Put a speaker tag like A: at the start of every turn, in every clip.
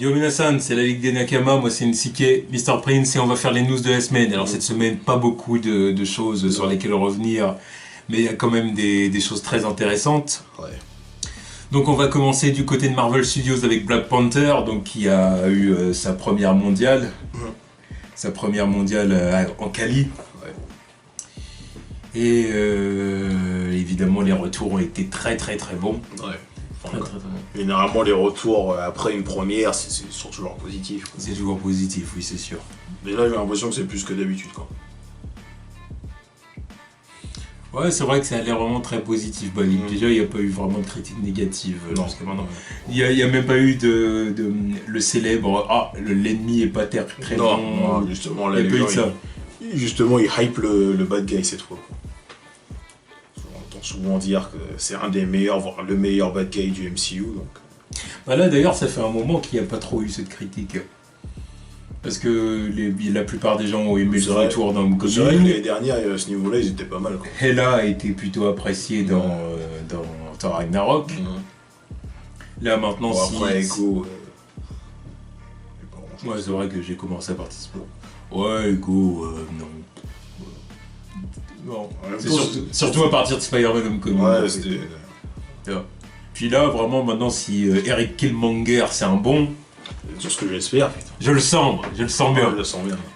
A: Yo Minasan, c'est la Ligue des Nakama, moi c'est Nsike, Mr Prince et on va faire les news de la semaine. Alors cette semaine, pas beaucoup de choses sur lesquelles revenir, mais il y a quand même des choses très intéressantes.
B: Ouais.
A: Donc on va commencer du côté de Marvel Studios avec Black Panther, donc qui a eu sa première mondiale. Sa première mondiale en Cali.
B: Ouais.
A: Et évidemment les retours ont été très très très bons.
B: Ouais.
A: Très, très, très bons.
B: Généralement, les retours après une première, c'est toujours positif.
A: C'est toujours positif, oui c'est sûr.
B: Mais là, j'ai l'impression que c'est plus que d'habitude, quoi.
A: Ouais, c'est vrai que ça a l'air vraiment très positif. Bah, déjà, il n'y a pas eu vraiment de critique négative jusqu'à maintenant. Il n'y a même pas eu le célèbre l'ennemi est pas très
B: Non,
A: bon.
B: non, justement, là,
A: Il n'y a pas eu
B: les
A: de
B: gens,
A: ça.
B: justement, ils hype le bad guy cette fois. On entend souvent dire que c'est un des meilleurs, voire le meilleur bad guy du MCU. Donc.
A: Bah là, d'ailleurs, ça fait un moment qu'il n'y a pas trop eu cette critique. Parce que la plupart des gens ont aimé le retour d'un
B: C'est vrai que
A: Homecoming.
B: l'année dernière, à ce niveau-là, ils étaient pas mal. Quoi.
A: Hela a été plutôt apprécié dans Thor Ragnarok. Là, maintenant,
B: Bon,
A: si...
B: après, Echo...
A: Ouais, c'est vrai que j'ai commencé à participer. Ouais, Echo, non. Non. C'est surtout à partir de Spider-Man Homecoming.
B: Ouais, c'était...
A: Puis là, vraiment, maintenant, si Eric Killmonger, c'est un bon...
B: C'est ce que j'espère, putain.
A: Je le sens bien.
B: Je le sens bien.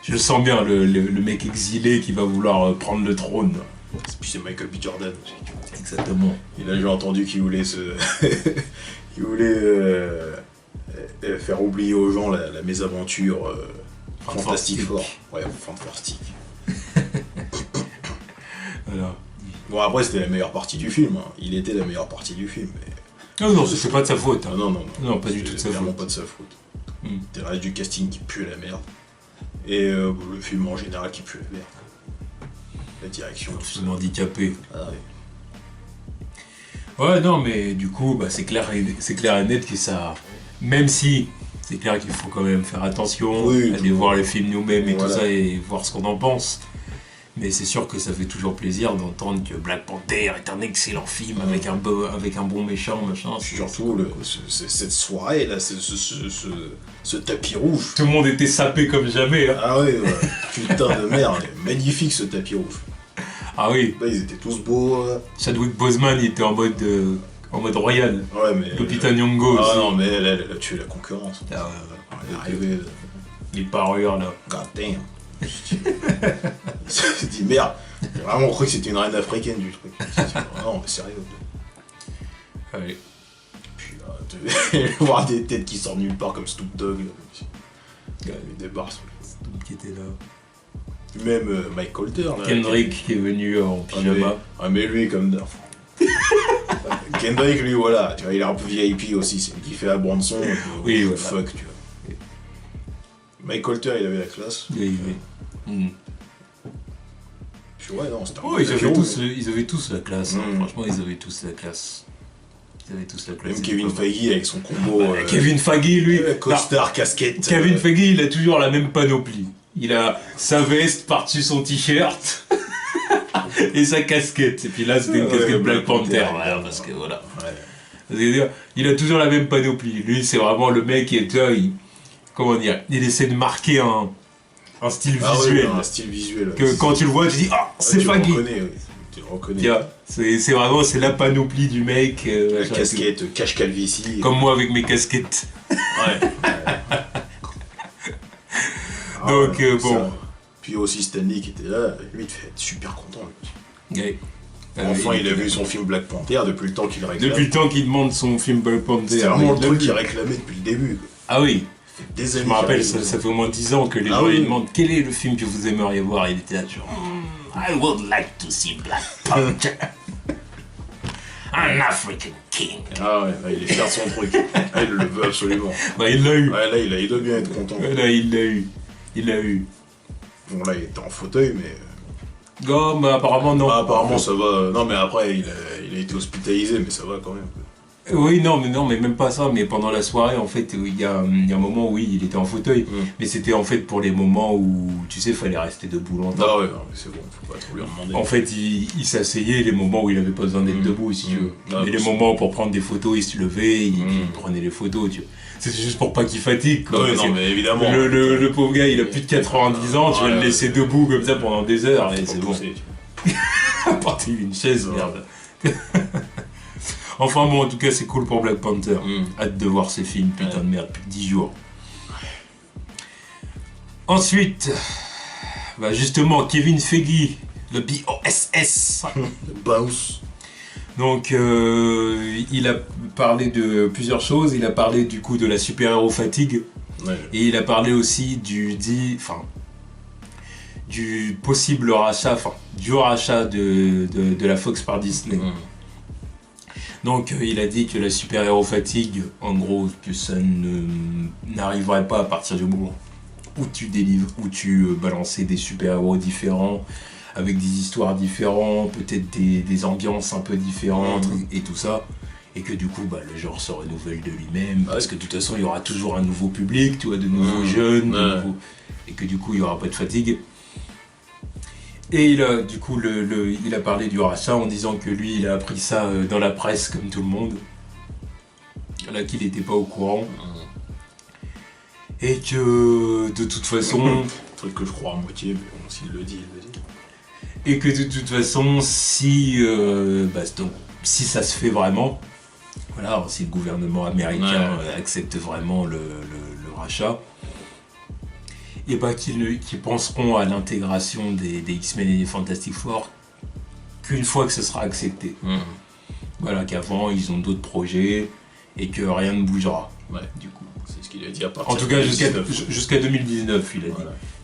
A: Je le sens bien, le mec exilé qui va vouloir prendre le trône.
B: Puis c'est Michael B. Jordan aussi.
A: Exactement.
B: Il a déjà entendu qu'il voulait il voulait faire oublier aux gens la mésaventure Fantastic Four. Ouais, fantastique.
A: Voilà.
B: Bon, après, c'était la meilleure partie du film. Hein. Il était la meilleure partie du film. Mais...
A: Non, c'est pas de sa faute. Hein.
B: Ah, non.
A: Non, pas du tout de sa
B: C'est vraiment
A: faute.
B: pas de sa faute. C'était le reste du casting qui pue la merde. Et le film en général qui pue la merde. La direction, tout ça.
A: Film handicapé.
B: Ah, ouais.
A: Ouais, non, mais du coup, bah, c'est clair et net que ça... Même si c'est clair qu'il faut quand même faire attention, aller voir les films nous-mêmes et tout ça, et voir ce qu'on en pense. Mais c'est sûr que ça fait toujours plaisir d'entendre que Black Panther est un excellent film avec un bon méchant, machin.
B: Surtout cette soirée, là, ce tapis rouge.
A: Tout le monde était sapé comme jamais. Hein.
B: Ah ouais, putain de merde, magnifique ce tapis rouge.
A: Ah oui.
B: Là, ils étaient tous beaux.
A: Chadwick Boseman, il était en mode royal.
B: Ouais, mais...
A: Lupita Nyong'o aussi.
B: Ah non, mais elle a tué la concurrence.
A: Ah ouais,
B: Elle est arrivée...
A: Les parures, là.
B: God damn. J'ai dit merde, j'ai vraiment cru que c'était une reine africaine du truc. Non, mais sérieux.
A: Allez.
B: Puis là, voir des têtes qui sortent nulle part comme Snoop Dogg. Il débarque.
A: Snoop qui était là.
B: Même Mike Colter. Là,
A: Kendrick qui est venu en pyjama.
B: Mais lui, comme d'hab. Kendrick, lui, voilà, tu vois, il est un peu VIP aussi, c'est lui qui fait la bande-son.
A: Oui, voilà.
B: Fuck, tu vois. Mike Colter, il avait la classe.
A: Oui.
B: Puis ouais, non, c'était un
A: ils avaient tous la classe. Hein. Franchement, ils avaient tous la classe.
B: Même Kevin Feige avec son combo.
A: Kevin Feige, lui.
B: Costard, casquette.
A: Kevin Feige, il a toujours la même panoplie. Il a sa veste par-dessus son t-shirt et sa casquette. Et puis là, c'était une casquette Black Panther. Voilà, parce que voilà. C'est-à-dire, il a toujours la même panoplie. Lui, c'est vraiment le mec qui est là. Comment dire, il essaie de marquer un style visuel.
B: Oui, un style visuel.
A: Que quand tu le vois, tu dis c'est Feige.
B: Tu le reconnais.
A: C'est vraiment la panoplie du mec.
B: La casquette cache calvitie.
A: Comme moi avec mes casquettes.
B: Ouais.
A: Donc bon.
B: Ça. Puis aussi Stanley qui était là, lui il devait être super content.
A: Ouais.
B: Enfin, il a vu son film Black Panther depuis le temps qu'il réclame.
A: Depuis le temps qu'il demande son film Black Panther.
B: C'est vraiment le truc qu'il réclamait depuis le début. Quoi.
A: Ah oui.
B: Des années.
A: Je me rappelle, ça fait au moins 10 ans que les gens lui demandent quel est le film que vous aimeriez voir. Il était là genre I would like to see Black Panther. An African King.
B: Ah ouais, là, il est fier de son truc. Ah, il le veut absolument.
A: Bah il l'a eu.
B: Ouais, là il doit bien être content.
A: Là il l'a eu.
B: Bon là il était en fauteuil mais...
A: Non, mais apparemment non.
B: Ah, apparemment ça va. Non mais après il a été hospitalisé mais ça va quand même.
A: Oui, non, mais même pas ça. Mais pendant la soirée, en fait, il y a un moment où il était en fauteuil. Mais c'était en fait pour les moments où, tu sais, il fallait rester debout longtemps.
B: Ah ouais, non, mais c'est bon, faut pas trop lui en demander.
A: En fait, il s'asseyait les moments où il avait pas besoin d'être debout, si tu veux. Et les moments pour prendre des photos, il se levait, il prenait les photos, tu vois. C'était juste pour pas qu'il fatigue, quoi.
B: Oui, non, mais évidemment.
A: Le pauvre gars, il a plus de 90 ans, tu vas le laisser debout comme ça pendant des heures, et c'est bon. Apporter une chaise, merde. Enfin bon, en tout cas, c'est cool pour Black Panther. Hâte de voir ces films, putain de merde, depuis 10 jours. Ensuite, bah justement, Kevin Feige, le BOSS.
B: Le boss.
A: Donc, il a parlé de plusieurs choses. Il a parlé du coup de la super-héros fatigue.
B: Ouais.
A: Et il a parlé aussi du possible rachat, du rachat de la Fox par Disney. Donc il a dit que la super-héros fatigue, en gros, que ça n'arriverait pas à partir du moment où tu balançais des super-héros différents, avec des histoires différentes, peut-être des ambiances un peu différentes et tout ça. Et que du coup, le genre se renouvelle de lui-même, parce que de toute façon, il y aura toujours un nouveau public, tu vois, de nouveaux jeunes, et que du coup, il n'y aura pas de fatigue. Et il a parlé du rachat en disant que lui, il a appris ça dans la presse comme tout le monde. Là, qu'il n'était pas au courant. Et que de toute façon...
B: Truc que je crois à moitié, mais bon, s'il le dit, il le dit.
A: Et que de toute façon, si ça se fait vraiment, voilà, si le gouvernement américain accepte vraiment le rachat, et qu'ils penseront à l'intégration des X-Men et des Fantastic Four qu'une fois que ce sera accepté. Voilà, qu'avant ils ont d'autres projets et que rien ne bougera.
B: Ouais, du coup, c'est ce qu'il a dit à partir
A: en tout cas, jusqu'à 2019, il a dit.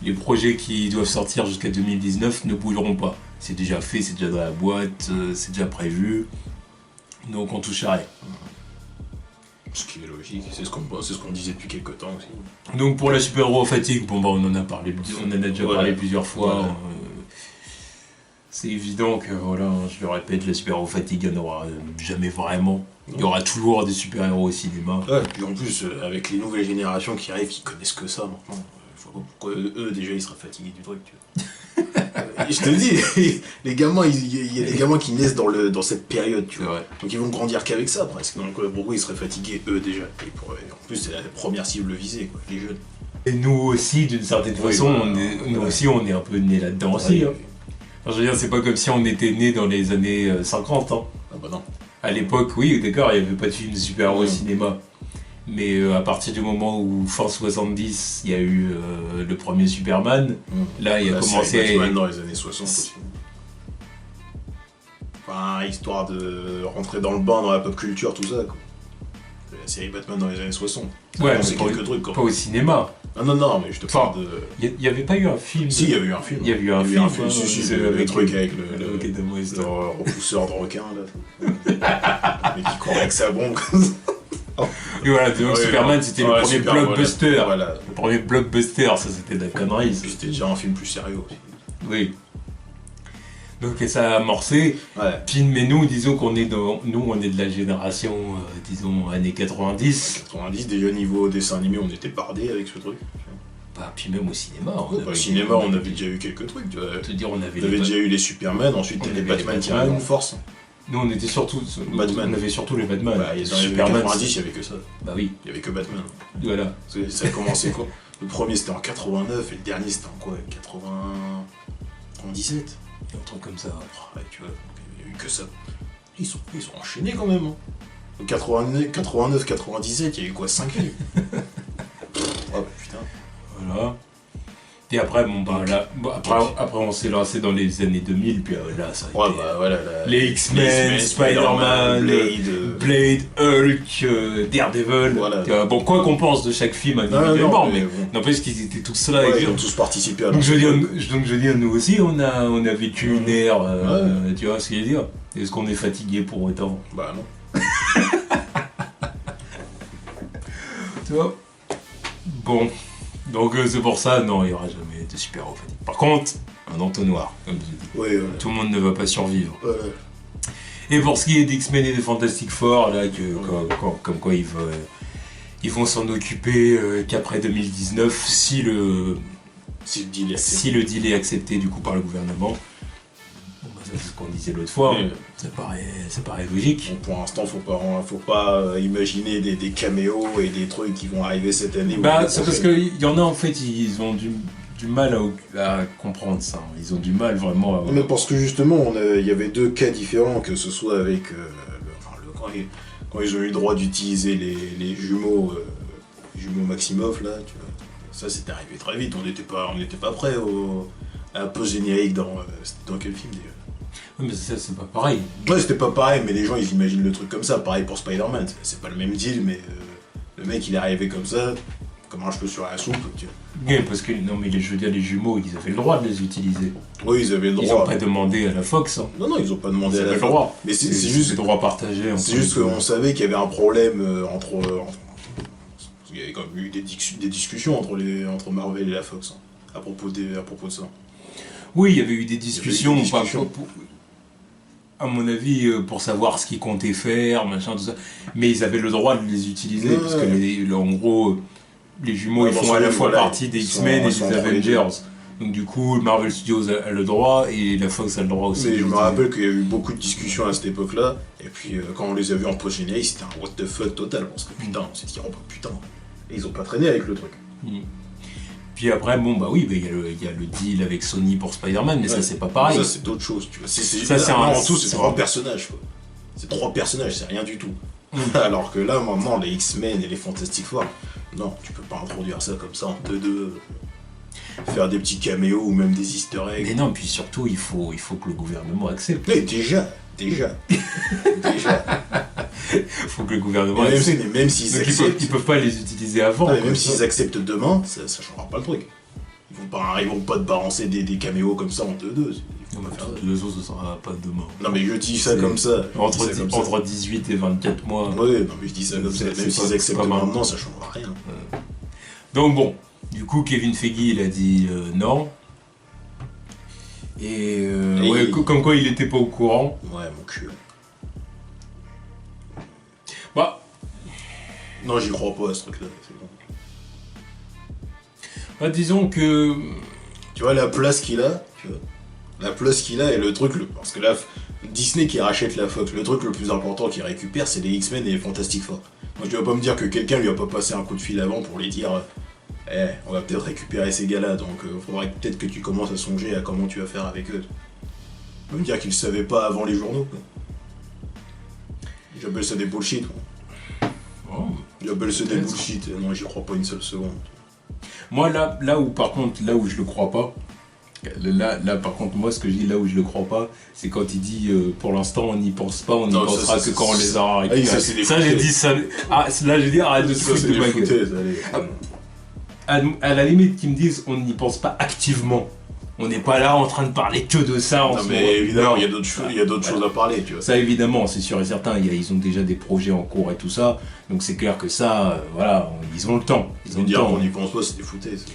A: Les projets qui doivent sortir jusqu'à 2019 ne bougeront pas. C'est déjà fait, c'est déjà dans la boîte, c'est déjà prévu. Donc on touche à rien.
B: Ce qui est logique, c'est ce qu'on disait depuis quelques temps aussi.
A: Donc pour la super-héros fatigue, on en a parlé, on en a déjà parlé plusieurs fois. C'est évident que, voilà, je le répète, la super-héros fatigue, il n'y en aura jamais vraiment. Il y aura toujours des super-héros au cinéma.
B: Ouais, puis en plus, avec les nouvelles générations qui arrivent, qui connaissent que ça maintenant, je vois pas pourquoi eux, déjà, ils seraient fatigués du truc, tu vois. Je te dis, les gamins, il y a des gamins qui naissent dans cette période, tu vois. Donc ils vont grandir qu'avec ça, presque. Donc pourquoi ils seraient fatigués, eux, déjà. En plus, c'est la première cible visée, quoi, les jeunes.
A: Et nous aussi, d'une certaine façon, on est un peu nés là-dedans aussi. Hein. Enfin, je veux dire, c'est pas comme si on était nés dans les années 50. Hein.
B: Ah bah non.
A: À l'époque, oui, d'accord, il n'y avait pas de film de super-héros au cinéma. Mais à partir du moment où, fin 70, il y a eu le premier Superman, là, il a commencé à...
B: Batman dans les années 60 aussi. Enfin, histoire de rentrer dans le bain, dans la pop culture, tout ça, quoi. La série Batman dans les années 60.
A: Ouais,
B: c'est quelques trucs, quoi.
A: Pas au cinéma.
B: Ah non, mais je te parle de...
A: Il n'y avait pas eu un film.
B: Si, il y avait eu un film.
A: Il y avait eu un film.
B: Le truc avec le repousseur de requin, là. Mais qui courait avec sa bombe, comme ça.
A: Et voilà, donc Superman, c'était le premier blockbuster. Voilà. Le premier blockbuster, ça c'était de la connerie.
B: Puis c'était déjà un film plus sérieux aussi.
A: Oui. Donc ça a amorcé. Puis, mais nous, disons qu'on est on est de la génération, disons, années 90.
B: 90, déjà niveau dessin animé, on était bardés avec ce truc.
A: Puis même au cinéma.
B: Au cinéma, on avait déjà eu quelques trucs. Tu vois.
A: Te dire, on avait
B: déjà eu les Superman, ensuite les Batman qui arrivent en force.
A: Nous, on était surtout...
B: Batman.
A: On avait surtout les Batman.
B: Dans les années 90, il n'y avait que ça.
A: Bah oui.
B: Il n'y avait que Batman.
A: Voilà.
B: Ça a commencé quoi? Le premier, c'était en 89, et le dernier, c'était en quoi? 97?
A: Un truc comme ça.
B: Ouais, tu vois, il n'y a eu que ça. Ils sont enchaînés quand même. Hein. 89, 97, il y a eu quoi? 5 films. Oh putain.
A: Voilà. Et après, après on s'est lancé dans les années 2000, puis là, ça a été les X-Men, Spider-Man, Blade, Hulk, Daredevil. Voilà. Bon, quoi qu'on pense de chaque film individuellement, mais n'empêche qu'ils étaient tous là.
B: Ils ont tous participé à
A: donc je veux dire, nous aussi, on a vécu une ère, tu vois ce que je veux dire. Est-ce qu'on est fatigué pour autant?
B: Bah non.
A: Tu vois. Bon. Donc c'est pour ça, non, il n'y aura jamais de super-héros fatigue. Par contre, un entonnoir, comme je dis.
B: Oui,
A: tout le monde ne va pas survivre. Et pour ce qui est d'X-Men et des Fantastic Four, là, comme quoi ils vont s'en occuper qu'après 2019, si le deal est accepté du coup par le gouvernement. C'est ce qu'on disait l'autre fois, ça paraît logique.
B: Bon, pour l'instant, faut pas imaginer des caméos et des trucs qui vont arriver cette année.
A: C'est parce qu'il y en a en fait, ils ont du mal à comprendre ça. Ils ont du mal vraiment à...
B: Mais parce que justement, il y avait deux cas différents, que ce soit avec quand ils ont eu le droit d'utiliser les jumeaux Maximoff là, tu vois. Ça c'était arrivé très vite, on n'était pas prêt à un peu générique c'était dans quel film déjà?
A: Oui, mais ça c'est pas pareil.
B: Ouais, c'était pas pareil, mais les gens ils imaginent le truc comme ça. Pareil pour Spider-Man, c'est pas le même deal, mais le mec il est arrivé comme ça, comme un cheveu sur la soupe, tu vois.
A: Oui, parce que non, mais je veux dire, les jumeaux, ils avaient le droit de les utiliser.
B: Oui, ils avaient le droit.
A: Ils ont pas demandé à la Fox. Hein.
B: Non, ils ont pas demandé à la
A: Fox.
B: Fox.
A: Droit.
B: Mais c'est juste
A: le droit partagé.
B: C'est juste qu'on savait qu'il y avait un problème entre il y avait quand même eu des discussions entre Marvel et la Fox hein, à propos de ça.
A: Oui, il y avait eu des discussions. À mon avis, pour savoir ce qu'ils comptaient faire, machin, tout ça. Mais ils avaient le droit de les utiliser, parce que en gros, les jumeaux ils font à la fois partie des X-Men et des Avengers. Donc du coup, Marvel Studios a le droit et la Fox a le droit aussi.
B: Mais je me rappelle qu'il y a eu beaucoup de discussions à cette époque-là, et puis quand on les a vus en post-générique, c'était un what the fuck total, parce que putain, on s'est dit, oh bah putain, et ils ont pas traîné avec le truc.
A: Puis après, il y a le deal avec Sony pour Spider-Man, mais ça c'est pas pareil.
B: Ça c'est d'autres choses, tu vois. C'est 3 personnages, quoi. C'est 3 personnages, c'est rien du tout. Alors que là, maintenant, les X-Men et les Fantastic Four, non, tu peux pas introduire ça comme ça en 2-2. Faire des petits caméos ou même des easter eggs.
A: Mais non, puis surtout, il faut que le gouvernement accepte.
B: Mais déjà.
A: Faut que le gouvernement accepte.
B: Mais même s'ils acceptent...
A: Ils peuvent pas les utiliser avant.
B: Même s'ils acceptent demain, ça changera pas le truc. Ils vont pas te balancer des caméos comme ça en 2-2.
A: De toute façon, ce sera pas demain.
B: Non mais je dis ça comme ça.
A: Entre 18 et 24 mois.
B: Ouais, non mais je dis ça comme ça. Même s'ils acceptent maintenant, ça changera rien.
A: Donc bon, du coup, Kevin Feige, il a dit non. Et comme quoi il était pas au courant.
B: Ouais, mon cul.
A: Bah.
B: Non, j'y crois pas à ce truc-là. C'est bon.
A: Bah, disons que.
B: Tu vois la place qu'il a, et le truc, parce que là, Disney qui rachète la Fox, le truc le plus important qu'il récupère, c'est les X-Men et les Fantastic Four. Moi, tu vas pas me dire que quelqu'un lui a pas passé un coup de fil avant pour lui dire on va peut-être récupérer ces gars-là, donc faudrait peut-être que tu commences à songer à comment tu vas faire avec eux. Tu vas me dire qu'ils le savaient pas avant les journaux, quoi. J'appelle ça des bullshit, quoi.
A: Oh,
B: J'appelle ça des bullshit, non, j'y crois pas une seule seconde.
A: Moi, là où je le crois pas, là par contre, moi, ce que je dis là où je le crois pas, c'est quand il dit pour l'instant, on n'y pense pas, on n'y pensera que quand on les aura récupérés. Ça, j'ai dit ça. Ah, là, j'ai dit, arrête de se foutre de ma gueule. À la limite, qu'ils me disent, on n'y pense pas activement. On n'est pas là en train de parler que de ça.
B: Non, mais évidemment, il y a d'autres choses à parler, tu vois.
A: Ça, évidemment, c'est sûr et certain. Ils ont déjà des projets en cours et tout ça. Donc, c'est clair que ça, voilà, ils ont le temps.
B: Ils ont dire qu'on n'y pense pas, c'est des foutaises.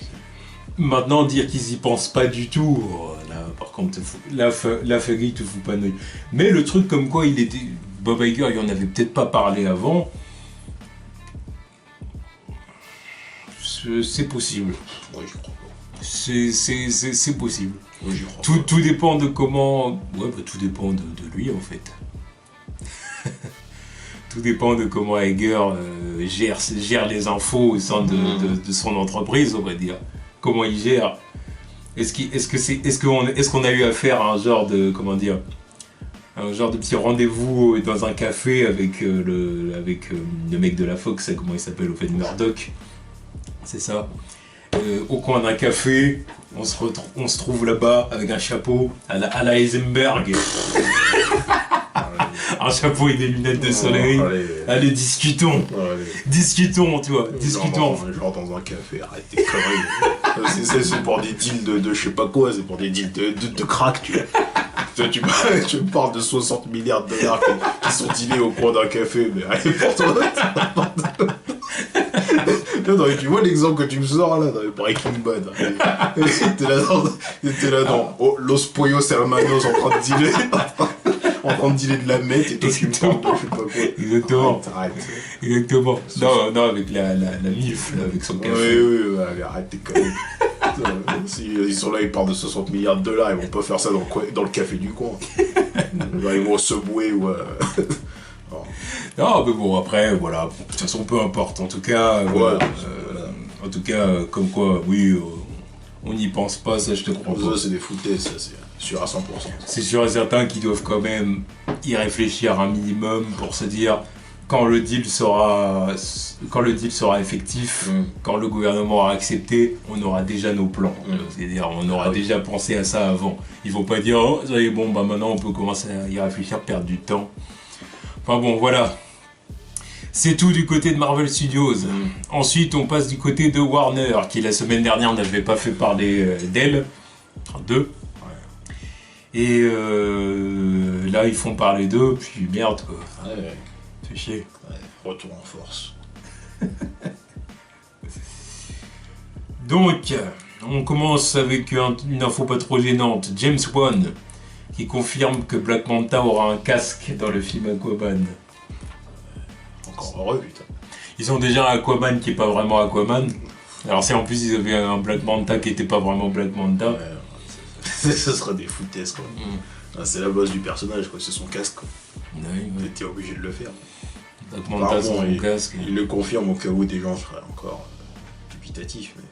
A: Maintenant, dire qu'ils y pensent pas du tout, là, par contre, la Feige te fout pas de l'œil. Mais le truc comme quoi Bob Iger, il en avait peut-être pas parlé avant. C'est possible.
B: Ouais, j'y crois pas.
A: C'est possible.
B: Ouais, j'y crois pas.
A: Tout dépend de comment... Ouais, bah, tout dépend de lui, en fait. Tout dépend de comment Iger gère les infos au sein de son entreprise, on va dire. Comment il gère. Est-ce qu'on a eu affaire à un genre de... Comment dire, un genre de petit rendez-vous dans un café avec le mec de la Fox, comment il s'appelle, au fait, Murdoch. C'est ça. Au coin d'un café, on se trouve là-bas avec un chapeau à la Heisenberg. Un chapeau et des lunettes de soleil. Allez, discutons. Discutons, tu vois. Discutons.
B: Genre dans un café, arrête tes conneries. C'est pour des deals de je sais pas quoi, c'est pour des deals de crack, tu vois. Tu me parles de 60 milliards de dollars qui sont dealés au coin d'un café, mais allez pour toi. Non, tu vois l'exemple que tu me sors là, dans Breaking Bad. T'es là dans Los Pollos Hermanos en train de dealer en train de dealer de la meth et toi tu me parles de je sais pas quoi.
A: Exactement.
B: Arrête.
A: Exactement. Non, avec la MILF, là, avec son café.
B: Oui, allez, arrête tes conneries. Ils sont là, ils parlent de 60 milliards de dollars, ils vont pas faire ça dans le café du coin. Ils vont au Subway ou...
A: Non, mais bon, après, voilà, de toute façon, peu importe. En tout cas, voilà. En tout cas, comme quoi, oui, on n'y pense pas, ça je te crois pas.
B: Ça, c'est des foutaises, ça, c'est sûr à 100%.
A: C'est sûr et certain qu'ils doivent quand même y réfléchir un minimum pour se dire, quand le deal sera effectif, quand le gouvernement aura accepté, on aura déjà nos plans. C'est-à-dire, on aura déjà pensé à ça avant. Ils vont pas dire, oh, ça y est, bon, bah maintenant on peut commencer à y réfléchir, perdre du temps. Enfin bon, voilà. C'est tout du côté de Marvel Studios. Ensuite, on passe du côté de Warner, qui la semaine dernière n'avait pas fait parler d'elle. Enfin, d'eux. Et là, ils font parler d'eux, puis merde, quoi.
B: Ouais.
A: Fait chier.
B: Ouais, retour en force.
A: Donc, on commence avec une info pas trop gênante. James Wan, qui confirme que Black Manta aura un casque dans le film Aquaman.
B: Encore heureux, putain.
A: Ils ont déjà un Aquaman qui est pas vraiment Aquaman. Alors si en plus ils avaient un Black Manta qui était pas vraiment Black Manta.
B: Ouais, ce sera des foutaises, quoi. C'est la base du personnage, quoi. C'est son casque, quoi.
A: Ouais.
B: T'es obligé de le faire.
A: Black Manta sans son casque.
B: Il le confirme au cas où des gens seraient encore dubitatifs, mais...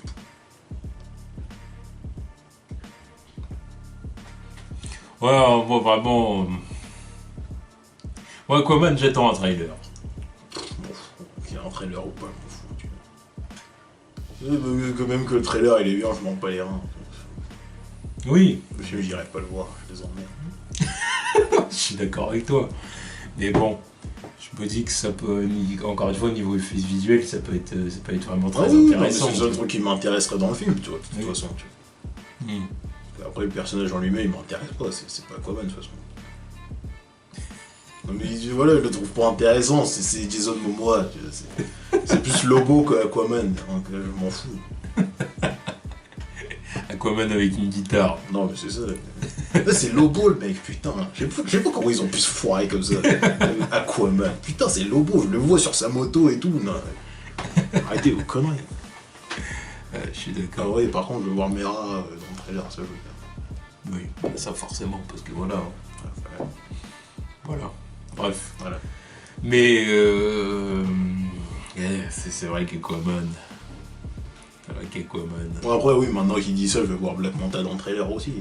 A: Ouais, moi vraiment... Moi Aquaman, j'attends un trailer.
B: Qu'il y ait un trailer ou pas, je m'en fous, tu vois. Même que le trailer il est bien, je m'en bats les reins.
A: Oui.
B: Je j'irai pas le voir, je les emmerde.
A: Je suis d'accord avec toi. Mais bon, je me dis que ça peut, encore une fois, au niveau effets visuels, ça peut être vraiment très intéressant.
B: C'est le truc qui m'intéresserait dans le film, tu vois, de toute façon. Tu vois. Après, le personnage en lui-même, il m'intéresse pas, c'est pas Aquaman de toute façon. Non mais voilà, je le trouve pas intéressant, c'est Jason Momoa, c'est plus Lobo qu'Aquaman, donc je m'en fous.
A: Aquaman avec une guitare.
B: Non mais c'est ça. Là c'est Lobo le mec, putain. Je sais pas comment ils ont pu se foirer comme ça. Aquaman, putain c'est Lobo, je le vois sur sa moto et tout. Non. Arrêtez vos conneries.
A: Je suis d'accord.
B: Ah ouais, par contre je veux voir Mera dans le trailer, ça je veux
A: bien. Oui, ça forcément, parce que voilà. Voilà. Bref.
B: Voilà.
A: Mais c'est vrai qu'Aquaman.
B: Bon après oui, maintenant qu'il dit ça, je vais voir Black Manta dans le trailer aussi.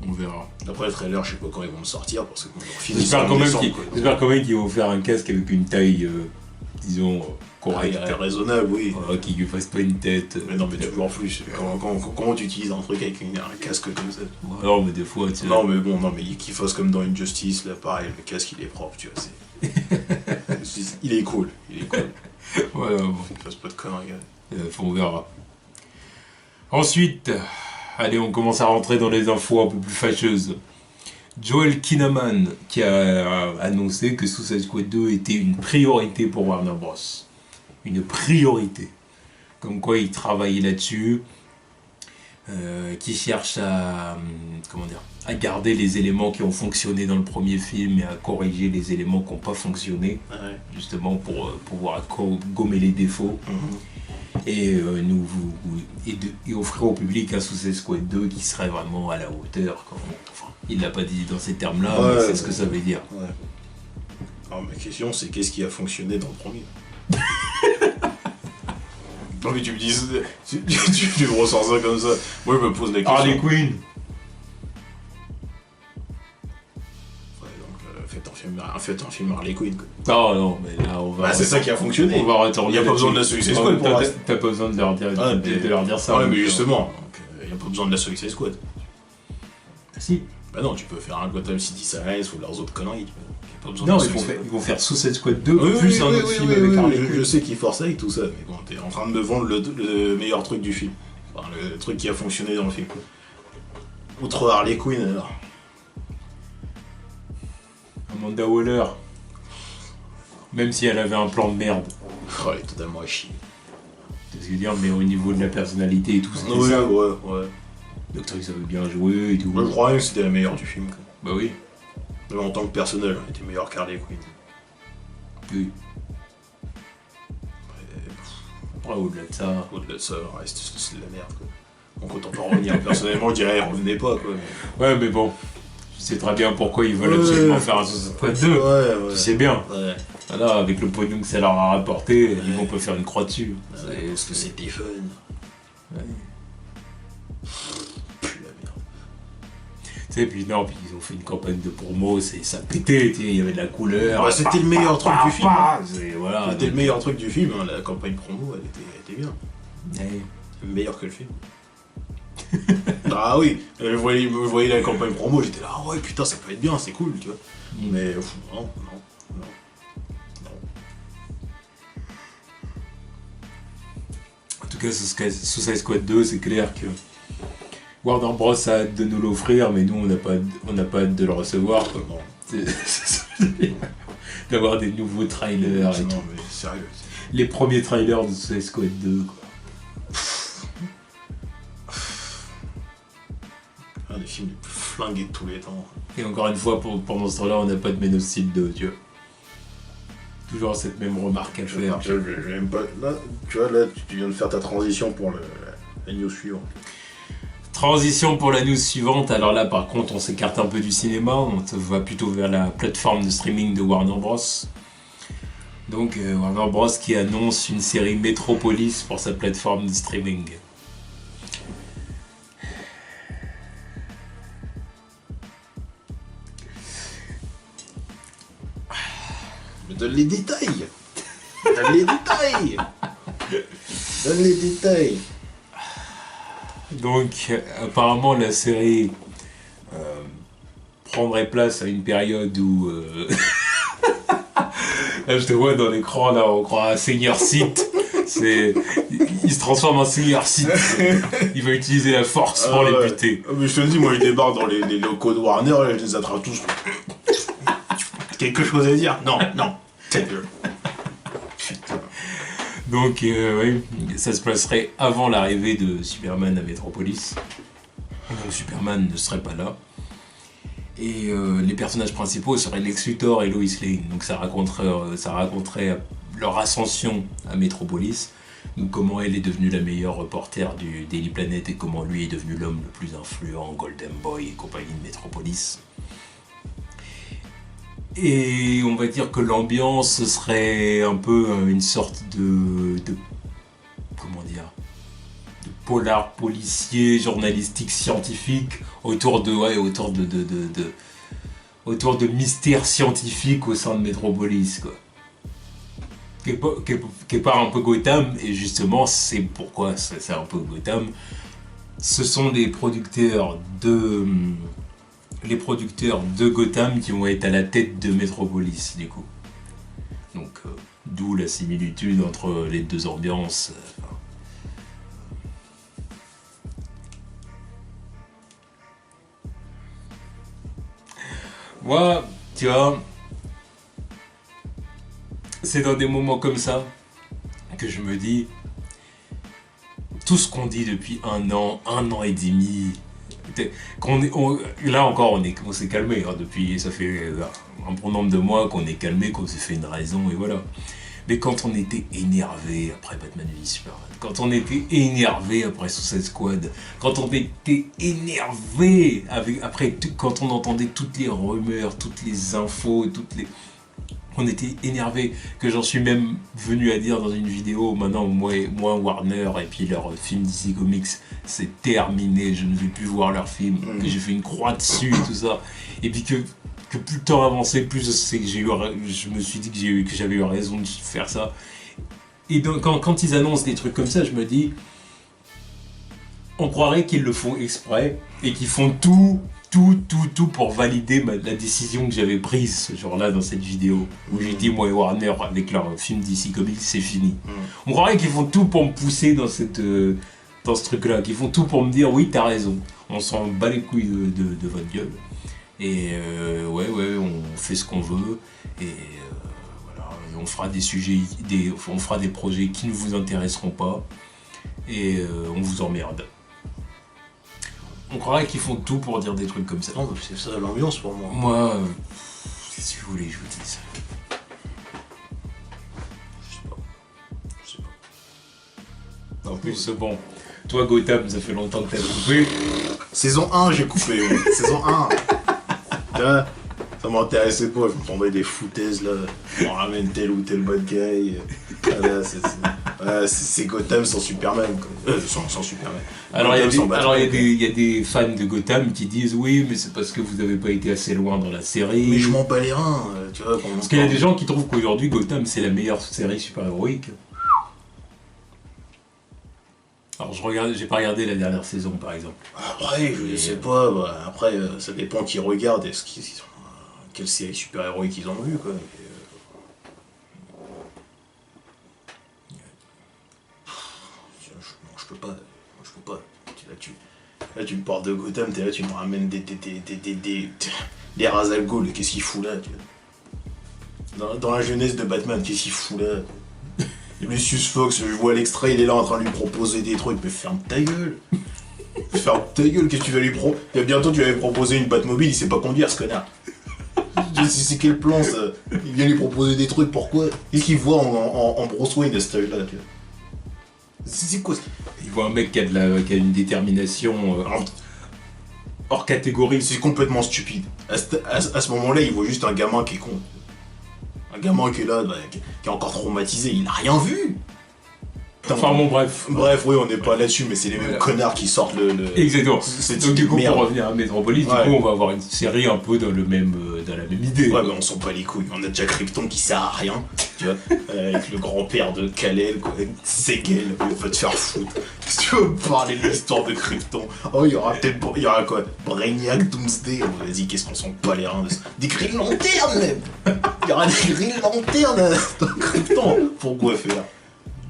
A: On verra.
B: Après le trailer, je sais pas quand ils vont le sortir parce que
A: j'espère quand même qu'ils vont faire un casque avec une taille, disons, correcte.
B: Raisonnable, oui.
A: Qui ne fasse pas une tête.
B: Mais non, mais toujours plus. Comment tu utilises un truc avec un casque comme ça?
A: Non, mais des fois, tu sais.
B: Non, mais bon, qu'il fasse comme dans Injustice, là, pareil, le casque il est propre, tu vois. Il est cool.
A: Ouais, bon.
B: Il fasse pas de conneries, gars.
A: On verra. Ensuite, allez, on commence à rentrer dans les infos un peu plus fâcheuses. Joel Kinnaman qui a annoncé que Suicide Squad 2 était une priorité pour Warner Bros. Une priorité. Comme quoi il travaillait là-dessus, qui cherche à garder les éléments qui ont fonctionné dans le premier film et à corriger les éléments qui n'ont pas fonctionné, justement pour pouvoir gommer les défauts. Et offrir au public un Suicide Squad 2 qui serait vraiment à la hauteur. Il l'a pas dit dans ces termes-là, mais c'est ce que ça veut dire.
B: Ouais. Alors ma question c'est qu'est-ce qui a fonctionné dans le premier? Non mais tu me dis, tu me ressens ça comme ça. Moi je me pose la question.
A: Harley Quinn.
B: Faites un film Harley Quinn.
A: Non, mais là on va.
B: C'est ça qui a fonctionné.
A: On va retourner.
B: Il n'y a pas besoin de la Suicide Squad pour l'instant.
A: T'as pas besoin de leur dire, ça.
B: Ouais, mais justement, il n'y a pas besoin de la Suicide Squad.
A: Si.
B: Bah non, tu peux faire un Gotham City Sirens ou leurs autres conneries.
A: Non, ils vont faire Suicide Squad 2 plus un autre film avec Harley Quinn.
B: Je sais qu'ils forcent avec tout ça, mais bon, t'es en train de me vendre le meilleur truc du film. Enfin, le truc qui a fonctionné dans le film. Outre Harley Quinn, alors.
A: Amanda Waller. Même si elle avait un plan de merde.
B: Oh, elle est totalement à chier.
A: C'est ce que je veux dire, mais au niveau de la personnalité et tout, c'était
B: ça. Ouais.
A: L'actrice avait bien joué et tout.
B: Moi, je croyais que c'était la meilleure du film.
A: Bah oui.
B: Même en tant que personnage, on était meilleur qu'Harley Quinn.
A: Oui. Après, au-delà de ça...
B: Au-delà de ça, c'est de la merde, quoi. Donc autant pas revenir. Personnellement, je dirais, revenez pas, quoi. Mais...
A: Ouais, mais bon, tu sais très bien pourquoi ils veulent absolument faire un Suicide Squad 2.
B: Ouais.
A: Tu sais bien.
B: Ouais.
A: Voilà, avec le pognon que ça leur a rapporté, ils vont pas faire une croix dessus.
B: Ouais, parce que c'était fun.
A: Ouais.
B: Pue la merde.
A: Tu sais, puis non, puis ils ont fait une campagne de promo, ça pétait, tu sais, il y avait de la couleur.
B: Ouais, c'était le meilleur truc du film.
A: Voilà,
B: c'était le meilleur truc du film, hein. La campagne promo, elle était bien.
A: Ouais.
B: Meilleur que le film. Ah oui, je voyais la campagne promo, j'étais là, ah ouais putain ça peut être bien, c'est cool, tu vois. Mais non.
A: En tout cas, Suicide Squad 2, c'est clair que Warner Bros a hâte de nous l'offrir, mais nous on n'a pas hâte de le recevoir. D'avoir des nouveaux trailers et tout.
B: Non mais sérieux.
A: Les premiers trailers de Suicide Squad 2, quoi.
B: Un des films les plus flingués de tous les temps.
A: Et encore une fois, pendant ce temps-là, on n'a pas de Man of Steel 2, tu vois. Toujours cette même remarque à faire.
B: J'aime pas. Là, tu vois, là, tu viens de faire ta transition pour la news suivante.
A: Transition pour la news suivante. Alors là, par contre, on s'écarte un peu du cinéma. On va plutôt vers la plateforme de streaming de Warner Bros. Donc, Warner Bros. Qui annonce une série Metropolis pour sa plateforme de streaming.
B: Donne les détails. Donne les détails. Donne les détails.
A: Donc, apparemment, la série prendrait place à une période où... Là, je te vois dans l'écran, là, on croit un Seigneur Sith. Il se transforme en Seigneur Sith. Il va utiliser la force pour les buter.
B: Mais je te dis, moi, je débarque dans les locaux de Warner, et je les attrape tous. Quelque chose à dire? Non. Putain.
A: Donc, oui, ça se passerait avant l'arrivée de Superman à Metropolis. Donc, Superman ne serait pas là. Et les personnages principaux seraient Lex Luthor et Lois Lane. Donc, ça raconterait leur ascension à Metropolis. Donc, comment elle est devenue la meilleure reporter du Daily Planet et comment lui est devenu l'homme le plus influent, Golden Boy et compagnie de Metropolis. Et on va dire que l'ambiance serait un peu une sorte de comment dire, de polar policier, journalistique, scientifique autour de mystères scientifiques au sein de Metropolis, quoi. Qui est pas un peu Gotham, et justement c'est pourquoi c'est un peu Gotham. Ce sont les producteurs de Gotham qui vont être à la tête de Metropolis, du coup. Donc, d'où la similitude entre les deux ambiances. Moi, tu vois, c'est dans des moments comme ça que je me dis, tout ce qu'on dit depuis un an et demi, là encore on s'est calmé, hein, depuis, ça fait un bon nombre de mois qu'on est calmé, qu'on s'est fait une raison et voilà. Mais quand on était énervé après Batman v Superman, quand on était énervé après Suicide Squad, quand on était énervé quand on entendait toutes les rumeurs, toutes les infos, on était énervé, que j'en suis même venu à dire dans une vidéo, maintenant moi Warner et puis leur film DC Comics, c'est terminé, je ne vais plus voir leurs films, que j'ai fait une croix dessus et tout ça, et puis que plus le temps avançait, plus je me suis dit que j'avais eu raison de faire ça. Et donc quand ils annoncent des trucs comme ça, je me dis, on croirait qu'ils le font exprès et qu'ils font tout pour valider la décision que j'avais prise ce jour-là dans cette vidéo où j'ai dit moi et Warner avec leur film DC Comics c'est fini. On croirait qu'ils font tout pour me pousser dans ce truc-là, qu'ils font tout pour me dire oui t'as raison, on s'en bat les couilles de votre gueule et ouais on fait ce qu'on veut et voilà, et on fera des sujets, on fera des projets qui ne vous intéresseront pas et on vous emmerde. On croirait qu'ils font tout pour dire des trucs comme ça.
B: Non, c'est ça l'ambiance pour moi.
A: Moi, qu'est-ce que vous voulez que je vous dise?
B: Je sais pas.
A: En plus, c'est bon. Toi, Gotham, ça fait longtemps que t'as coupé.
B: Saison 1, j'ai coupé, ouais. Saison 1. Tu vois, ça m'intéressait pas, je me tombais des foutaises là. On ramène tel ou tel bad guy. C'est Gotham sans Superman, quoi. Sans Superman.
A: Alors, il y a des fans de Gotham qui disent oui, mais c'est parce que vous n'avez pas été assez loin dans la série.
B: Mais je m'en bats les reins, tu vois.
A: Parce qu'il y a des gens qui trouvent qu'aujourd'hui, Gotham, c'est la meilleure série super-héroïque. Alors, j'ai pas regardé la dernière saison, par exemple.
B: Après, je sais pas, bah, après, ça dépend qui regarde et quelle série super-héroïque ils ont vu, quoi. Je peux pas. Là, tu me parles de Gotham, t'es là, tu me ramènes des Ra's al Ghul, qu'est-ce qu'il fout là, tu vois. Dans la jeunesse de Batman, qu'est-ce qu'il fout là? Lucius Fox, je vois l'extrait, il est là en train de lui proposer des trucs, mais ferme ta gueule. Ferme ta gueule, qu'est-ce que tu vas lui proposer? Bientôt tu vas lui proposer une Batmobile, il sait pas conduire ce connard. C'est quel plan ça? Il vient lui proposer des trucs, pourquoi? Qu'est-ce qu'il voit en Bruce Wayne à cet âge-là? C'est quoi ça?
A: Il voit un mec qui a une détermination hors catégorie.
B: C'est complètement stupide. À ce moment-là, il voit juste un gamin qui est con. Un gamin qui est là, qui est encore traumatisé, il a rien vu.
A: Enfin bon, bref.
B: Bref, oui, on n'est pas là-dessus, mais c'est les mêmes connards qui sortent le...
A: Exactement. Donc du coup, pour revenir à Metropolis, du coup, on va avoir une série un peu dans la même idée.
B: Ouais, mais on s'en bat les couilles. On a déjà Krypton qui sert à rien, tu vois, avec le grand-père de Kal-El, quoi. Segel, il va te faire foutre. Si tu veux parler de l'histoire de Krypton, oh, il y aura quoi? Brainiac, Doomsday, oh, vas-y, qu'est-ce qu'on s'en bat les reins de ça? Des Green Lanternes, même. Il y aura des Green Lanternes dans Krypton. Pourquoi faire?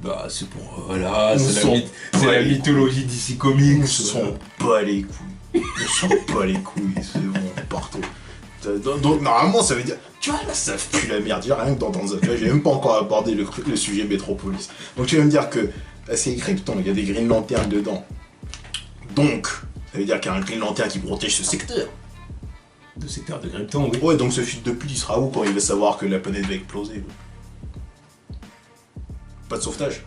A: Bah, c'est pour. Voilà, c'est la mythologie d'ici Comics.
B: On s'en bat les couilles. On s'en bat les couilles, c'est bon, partout. Donc, normalement, ça veut dire. Tu vois, là, ça pue la merde. Rien que d'entendre ça. Tu vois, j'ai même pas encore abordé le sujet Metropolis. Donc, tu vas me dire que. Là, c'est Krypton, il y a des Green Lanternes dedans. Donc, ça veut dire qu'il y a un Green Lantern qui protège ce secteur.
A: Le secteur de Krypton, oui.
B: Ouais, donc ce fils de pute, il sera où quand il va savoir que la planète va exploser? Pas de sauvetage.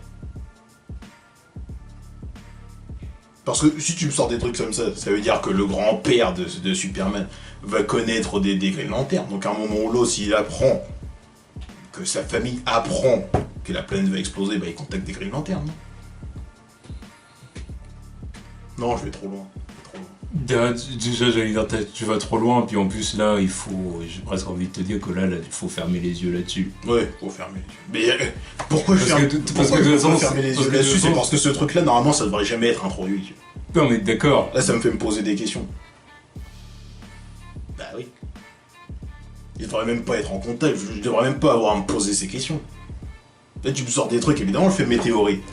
B: Parce que si tu me sors des trucs comme ça veut dire que le grand-père de Superman va connaître des Green Lanternes. Donc à un moment ou l'autre, s'il apprend que sa famille apprend que la planète va exploser, bah il contacte des Green Lanternes. Non, je vais trop loin.
A: Déjà, j'allais dire, tu vas trop loin, puis en plus là, j'ai presque envie de te dire que là, il faut fermer les yeux là-dessus.
B: Ouais, faut fermer les yeux. Mais pourquoi je fermer les yeux là-dessus? C'est parce que ce truc-là, normalement, ça devrait jamais être introduit.
A: Non, mais d'accord.
B: Là, ça me fait me poser des questions. Bah oui. Il devrait même pas être en contact, je devrais même pas avoir à me poser ces questions. Là, tu me sors des trucs, évidemment, je fais météorite.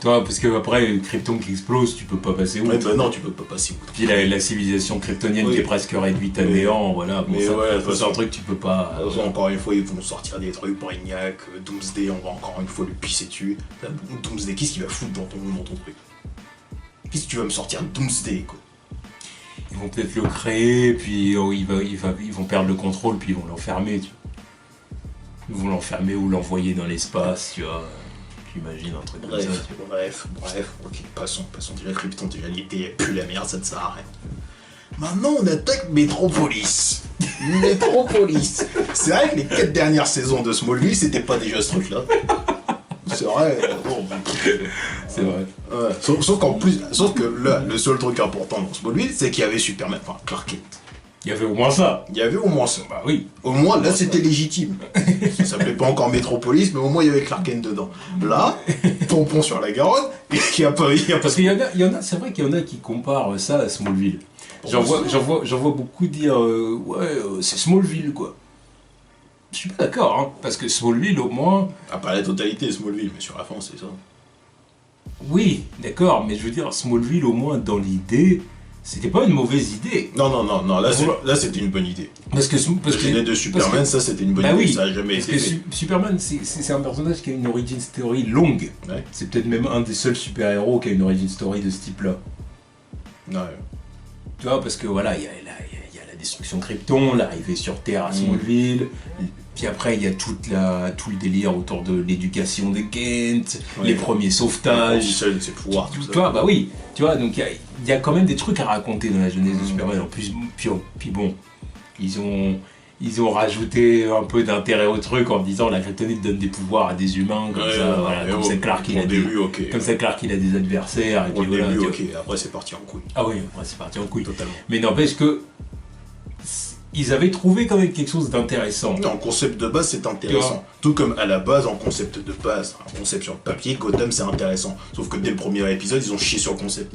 A: Toi, parce que après, Krypton qui explose, tu peux pas passer outre.
B: Ouais, bah non, tu peux pas passer outre.
A: Puis la civilisation kryptonienne qui est presque réduite à néant, voilà. Bon,
B: mais
A: ça,
B: ouais,
A: c'est un truc que tu peux pas.
B: Encore une fois, ils vont sortir des trucs, Brainiac, Doomsday, on va encore une fois le pisser dessus. Doomsday, qu'est-ce qu'il va foutre dans ton truc? Qu'est-ce que tu vas me sortir de Doomsday, quoi?
A: Ils vont peut-être le créer, puis ils vont perdre le contrôle, puis ils vont l'enfermer, tu vois. Ils vont l'enfermer ou l'envoyer dans l'espace, tu vois. J'imagine un truc comme ça.
B: Bref, ok, passons. Déjà, Krypton, déjà, l'idée pue la merde, ça ne sert à rien. Maintenant, on attaque Metropolis. Metropolis. C'est vrai que les 4 dernières saisons de Smallville, c'était pas déjà ce truc-là. C'est vrai.
A: C'est vrai.
B: Ouais. Sauf que là, le seul truc important dans Smallville, c'est qu'il y avait Superman, enfin Clark Kent.
A: Il y avait au moins ça.
B: Il y avait au moins ça.
A: Bah oui.
B: Au moins, là, c'était légitime. Ça s'appelait pas encore Metropolis, mais au moins, il y avait Clark Kent dedans. Là, tampon sur la Garonne, et il y a pas...
A: Parce qu'il y en a, c'est vrai qu'il y en a qui comparent ça à Smallville. J'en vois beaucoup dire c'est Smallville, quoi. Je suis pas d'accord, hein, parce que Smallville, au moins...
B: Ah, pas la totalité, Smallville, mais sur la fin, c'est ça.
A: Oui, d'accord, mais je veux dire, Smallville, au moins, dans l'idée... C'était pas une mauvaise idée.
B: Non, là c'était une bonne idée.
A: Parce que
B: de Superman, ça c'était une bonne idée,
A: oui,
B: ça a jamais été fait.
A: Superman, c'est un personnage qui a une origin story longue.
B: Ouais.
A: C'est peut-être même un des seuls super-héros qui a une origin story de ce type-là.
B: Ouais.
A: Tu vois, parce que voilà, il y a la destruction de Krypton, l'arrivée sur Terre à Smallville, puis après il y a tout le délire autour de l'éducation de Kent, les premiers sauvetages.
B: Ses pouvoirs, tout ça.
A: Tu vois, bah oui, tu vois, donc il y a quand même des trucs à raconter dans la jeunesse de Superman. En plus, puis bon, ils ont rajouté un peu d'intérêt au truc en disant la kryptonite donne des pouvoirs à des humains, comme ça, voilà, comme c'est Clark il a des adversaires, et puis voilà.
B: Début, ok, après c'est parti en couille.
A: Ah oui, après c'est parti en couille.
B: Totalement.
A: Mais n'empêche que ils avaient trouvé quand même quelque chose d'intéressant.
B: En concept de base, c'est intéressant. Tout comme à la base, en concept de base, un concept sur le papier, Gotham c'est intéressant. Sauf que dès le premier épisode, ils ont chié sur le concept.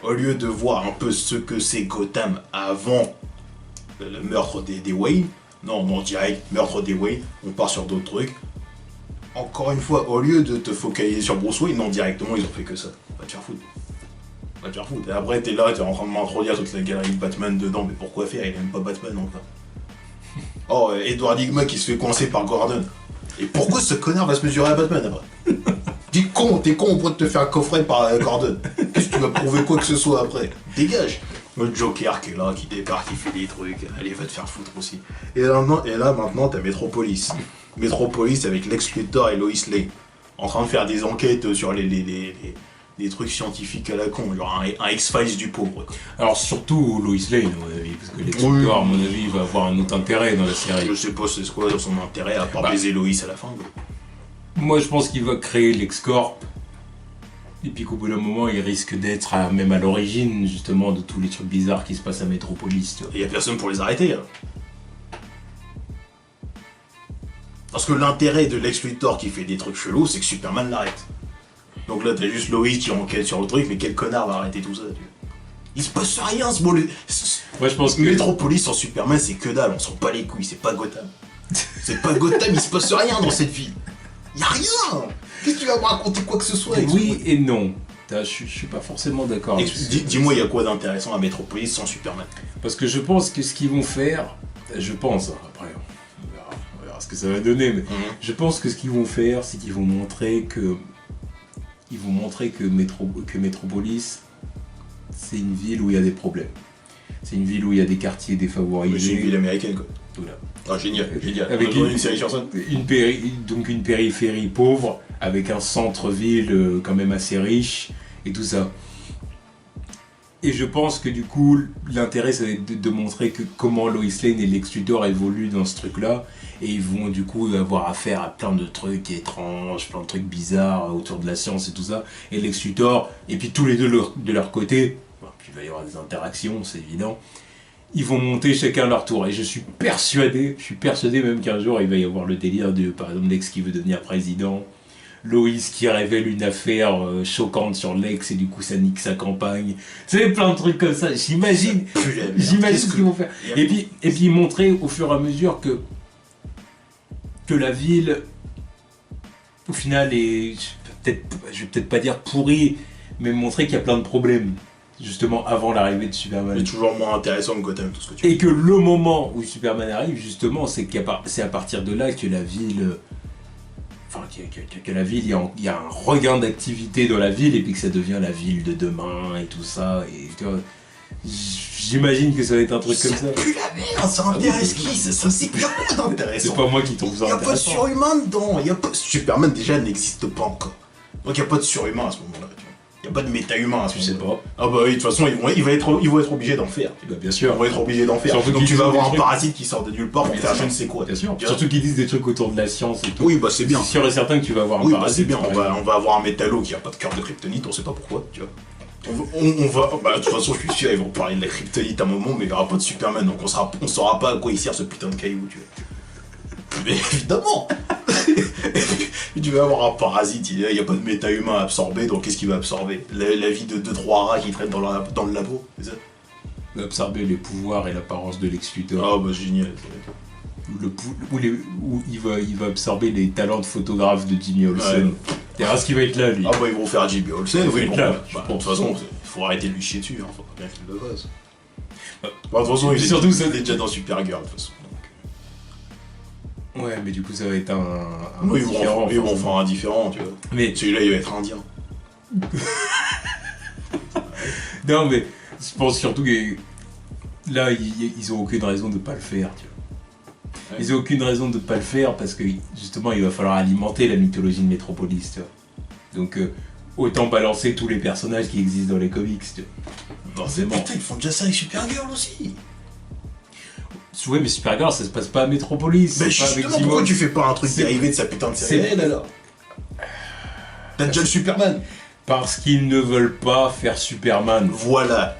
B: Au lieu de voir un peu ce que c'est Gotham avant le meurtre des Wayne, non, direct, meurtre des Wayne, on part sur d'autres trucs. Encore une fois, au lieu de te focaliser sur Bruce Wayne, non, directement, ils ont fait que ça. Va te faire foutre. Et après, t'es là, t'es en train de m'introduire toute la galerie de Batman dedans, mais pourquoi faire? Il aime pas Batman encore. Oh, Edward Nygma qui se fait coincer par Gordon. Et pourquoi ce connard va se mesurer à Batman après? T'es con au point de te faire coffrer par Gordon. Qu'est-ce que tu vas prouver quoi que ce soit après? Dégage. Le Joker qui est là, qui débarque, qui fait des trucs. Allez, va te faire foutre aussi. Et là maintenant, t'as Metropolis. Metropolis avec Lex Luthor et Lois Lane. En train de faire des enquêtes sur des trucs scientifiques à la con, genre un X-Files du pauvre.
A: Alors surtout Lois Lane, à mon avis, parce que Lex Luthor, à mon avis, va avoir un autre intérêt dans la série.
B: Je sais pas c'est quoi son intérêt, à part baiser Lois à la fin.
A: Moi, je pense qu'il va créer l'X-Corp, et puis qu'au bout d'un moment, il risque d'être même à l'origine, justement, de tous les trucs bizarres qui se passent à Metropolis.
B: Et y a personne pour les arrêter, hein. Parce que l'intérêt de Lex Luthor qui fait des trucs chelous, c'est que Superman l'arrête. Donc là, t'as juste Lois qui enquête sur le truc, mais quel connard va arrêter tout ça, tu vois. Il se passe rien, ce bon.
A: Moi, je pense que
B: Metropolis sans Superman, c'est que dalle, on s'en bat les couilles, c'est pas Gotham. C'est pas Gotham, il se passe rien dans cette ville. Y'a rien. Qu'est-ce que tu vas me raconter quoi que ce soit?
A: Oui et non. Je suis pas forcément d'accord.
B: Dis-moi, il y a quoi d'intéressant à Metropolis sans Superman?
A: Parce que je pense que ce qu'ils vont faire, après on verra ce que ça va donner, mais je pense que ce qu'ils vont faire, c'est qu'ils vont montrer que Metropolis, c'est une ville où il y a des problèmes. C'est une ville où il y a des quartiers défavorisés.
B: C'est une ville américaine, quoi.
A: Voilà.
B: Ah, génial.
A: Avec
B: une série sur ça.
A: Donc une périphérie pauvre, avec un centre-ville quand même assez riche, et tout ça. Et je pense que du coup, l'intérêt, ça va être de montrer comment Lois Lane et Lex Luthor évoluent dans ce truc-là, et ils vont du coup avoir affaire à plein de trucs étranges, plein de trucs bizarres autour de la science et tout ça. Et Lex Luthor, et puis tous les deux de leur côté, puis il va y avoir des interactions, c'est évident, ils vont monter chacun leur tour. Et je suis persuadé même qu'un jour, il va y avoir le délire de, par exemple, Lex qui veut devenir président, Lois qui révèle une affaire choquante sur Lex et du coup ça nique sa campagne. Tu sais, plein de trucs comme ça. J'imagine ce qu'ils vont faire. Et puis montrer au fur et à mesure que la ville, au final, est, je vais peut-être pas dire pourrie, mais montrer qu'il y a plein de problèmes. Justement avant l'arrivée de Superman.
B: C'est toujours moins intéressant que Gotham, tout ce que tu veux.
A: Et que le moment où Superman arrive, justement, c'est à partir de là que la ville... que la ville, il y a un regain d'activité dans la ville, et puis que ça devient la ville de demain, et tout ça. Et tu vois, j'imagine que ça va être un truc comme ça.
B: C'est plus la merde, ça intéresse qui? Ça c'est plus d'intéressant.
A: C'est pas moi qui trouve ça intéressant.
B: Il n'y a pas de surhumain dedans. Superman déjà n'existe pas encore. Donc il n'y a pas de surhumain à ce moment-là. Il n'y a pas de méta-humain à ce moment-là.
A: Tu sais pas.
B: Ah bah oui, de toute façon, ils vont être obligés d'en faire.
A: Bah, bien sûr.
B: Ils vont être obligés d'en faire.
A: Surtout
B: donc tu vas avoir un parasite qui sort de nulle part pour faire je ne sais quoi.
A: Bien sûr. Surtout qu'ils disent des trucs autour de la science et tout.
B: Oui, bah c'est bien.
A: C'est sûr et certain que tu vas avoir un
B: parasite.
A: Oui, bah
B: c'est bien. On va avoir un métallo qui n'a pas de cœur de kryptonite, on sait pas pourquoi, tu vois. De toute façon, je suis sûr, ils vont parler de la kryptonite à un moment, mais il n'y aura pas de Superman, donc on saura pas à quoi il sert ce putain de caillou, tu vois. Mais évidemment. Tu vas avoir un parasite, il n'y a pas de méta-humain à absorber, donc qu'est-ce qu'il va absorber? La vie de 2-3 rats qui traînent dans le labo, c'est ça?
A: Il va absorber les pouvoirs et l'apparence de Lex Luthor.
B: Ah bah génial.
A: Où il va absorber les talents de photographe de Jimmy Olsen. Ouais. Ce qui va être là, lui.
B: Ah bah ils vont faire Jimmy Olsen, oui, bon,
A: là,
B: de toute façon, il faut arrêter de lui chier dessus, hein, faut pas bien qu'il le fasse. De toute façon, il est déjà dans Supergirl, de toute façon.
A: Ouais, mais du coup, ça va être un
B: oui,
A: différent.
B: Ils vont faire un différent, tu vois. Mais celui-là, il va être indien.
A: Non, mais Je pense surtout que là, ils ont aucune raison de pas le faire, tu vois. Ouais. Ils ont aucune raison de pas le faire parce que justement, il va falloir alimenter la mythologie de Metropolis, tu vois. Donc, autant balancer tous les personnages qui existent dans les comics, tu vois.
B: Forcément. Putain, ils font déjà ça avec Supergirl aussi.
A: Ouais, mais Supergirl, ça se passe pas à Metropolis.
B: Mais justement, pourquoi tu fais pas un truc dérivé de sa putain de série alors? T'as déjà le Superman.
A: Parce qu'ils ne veulent pas faire Superman.
B: Voilà,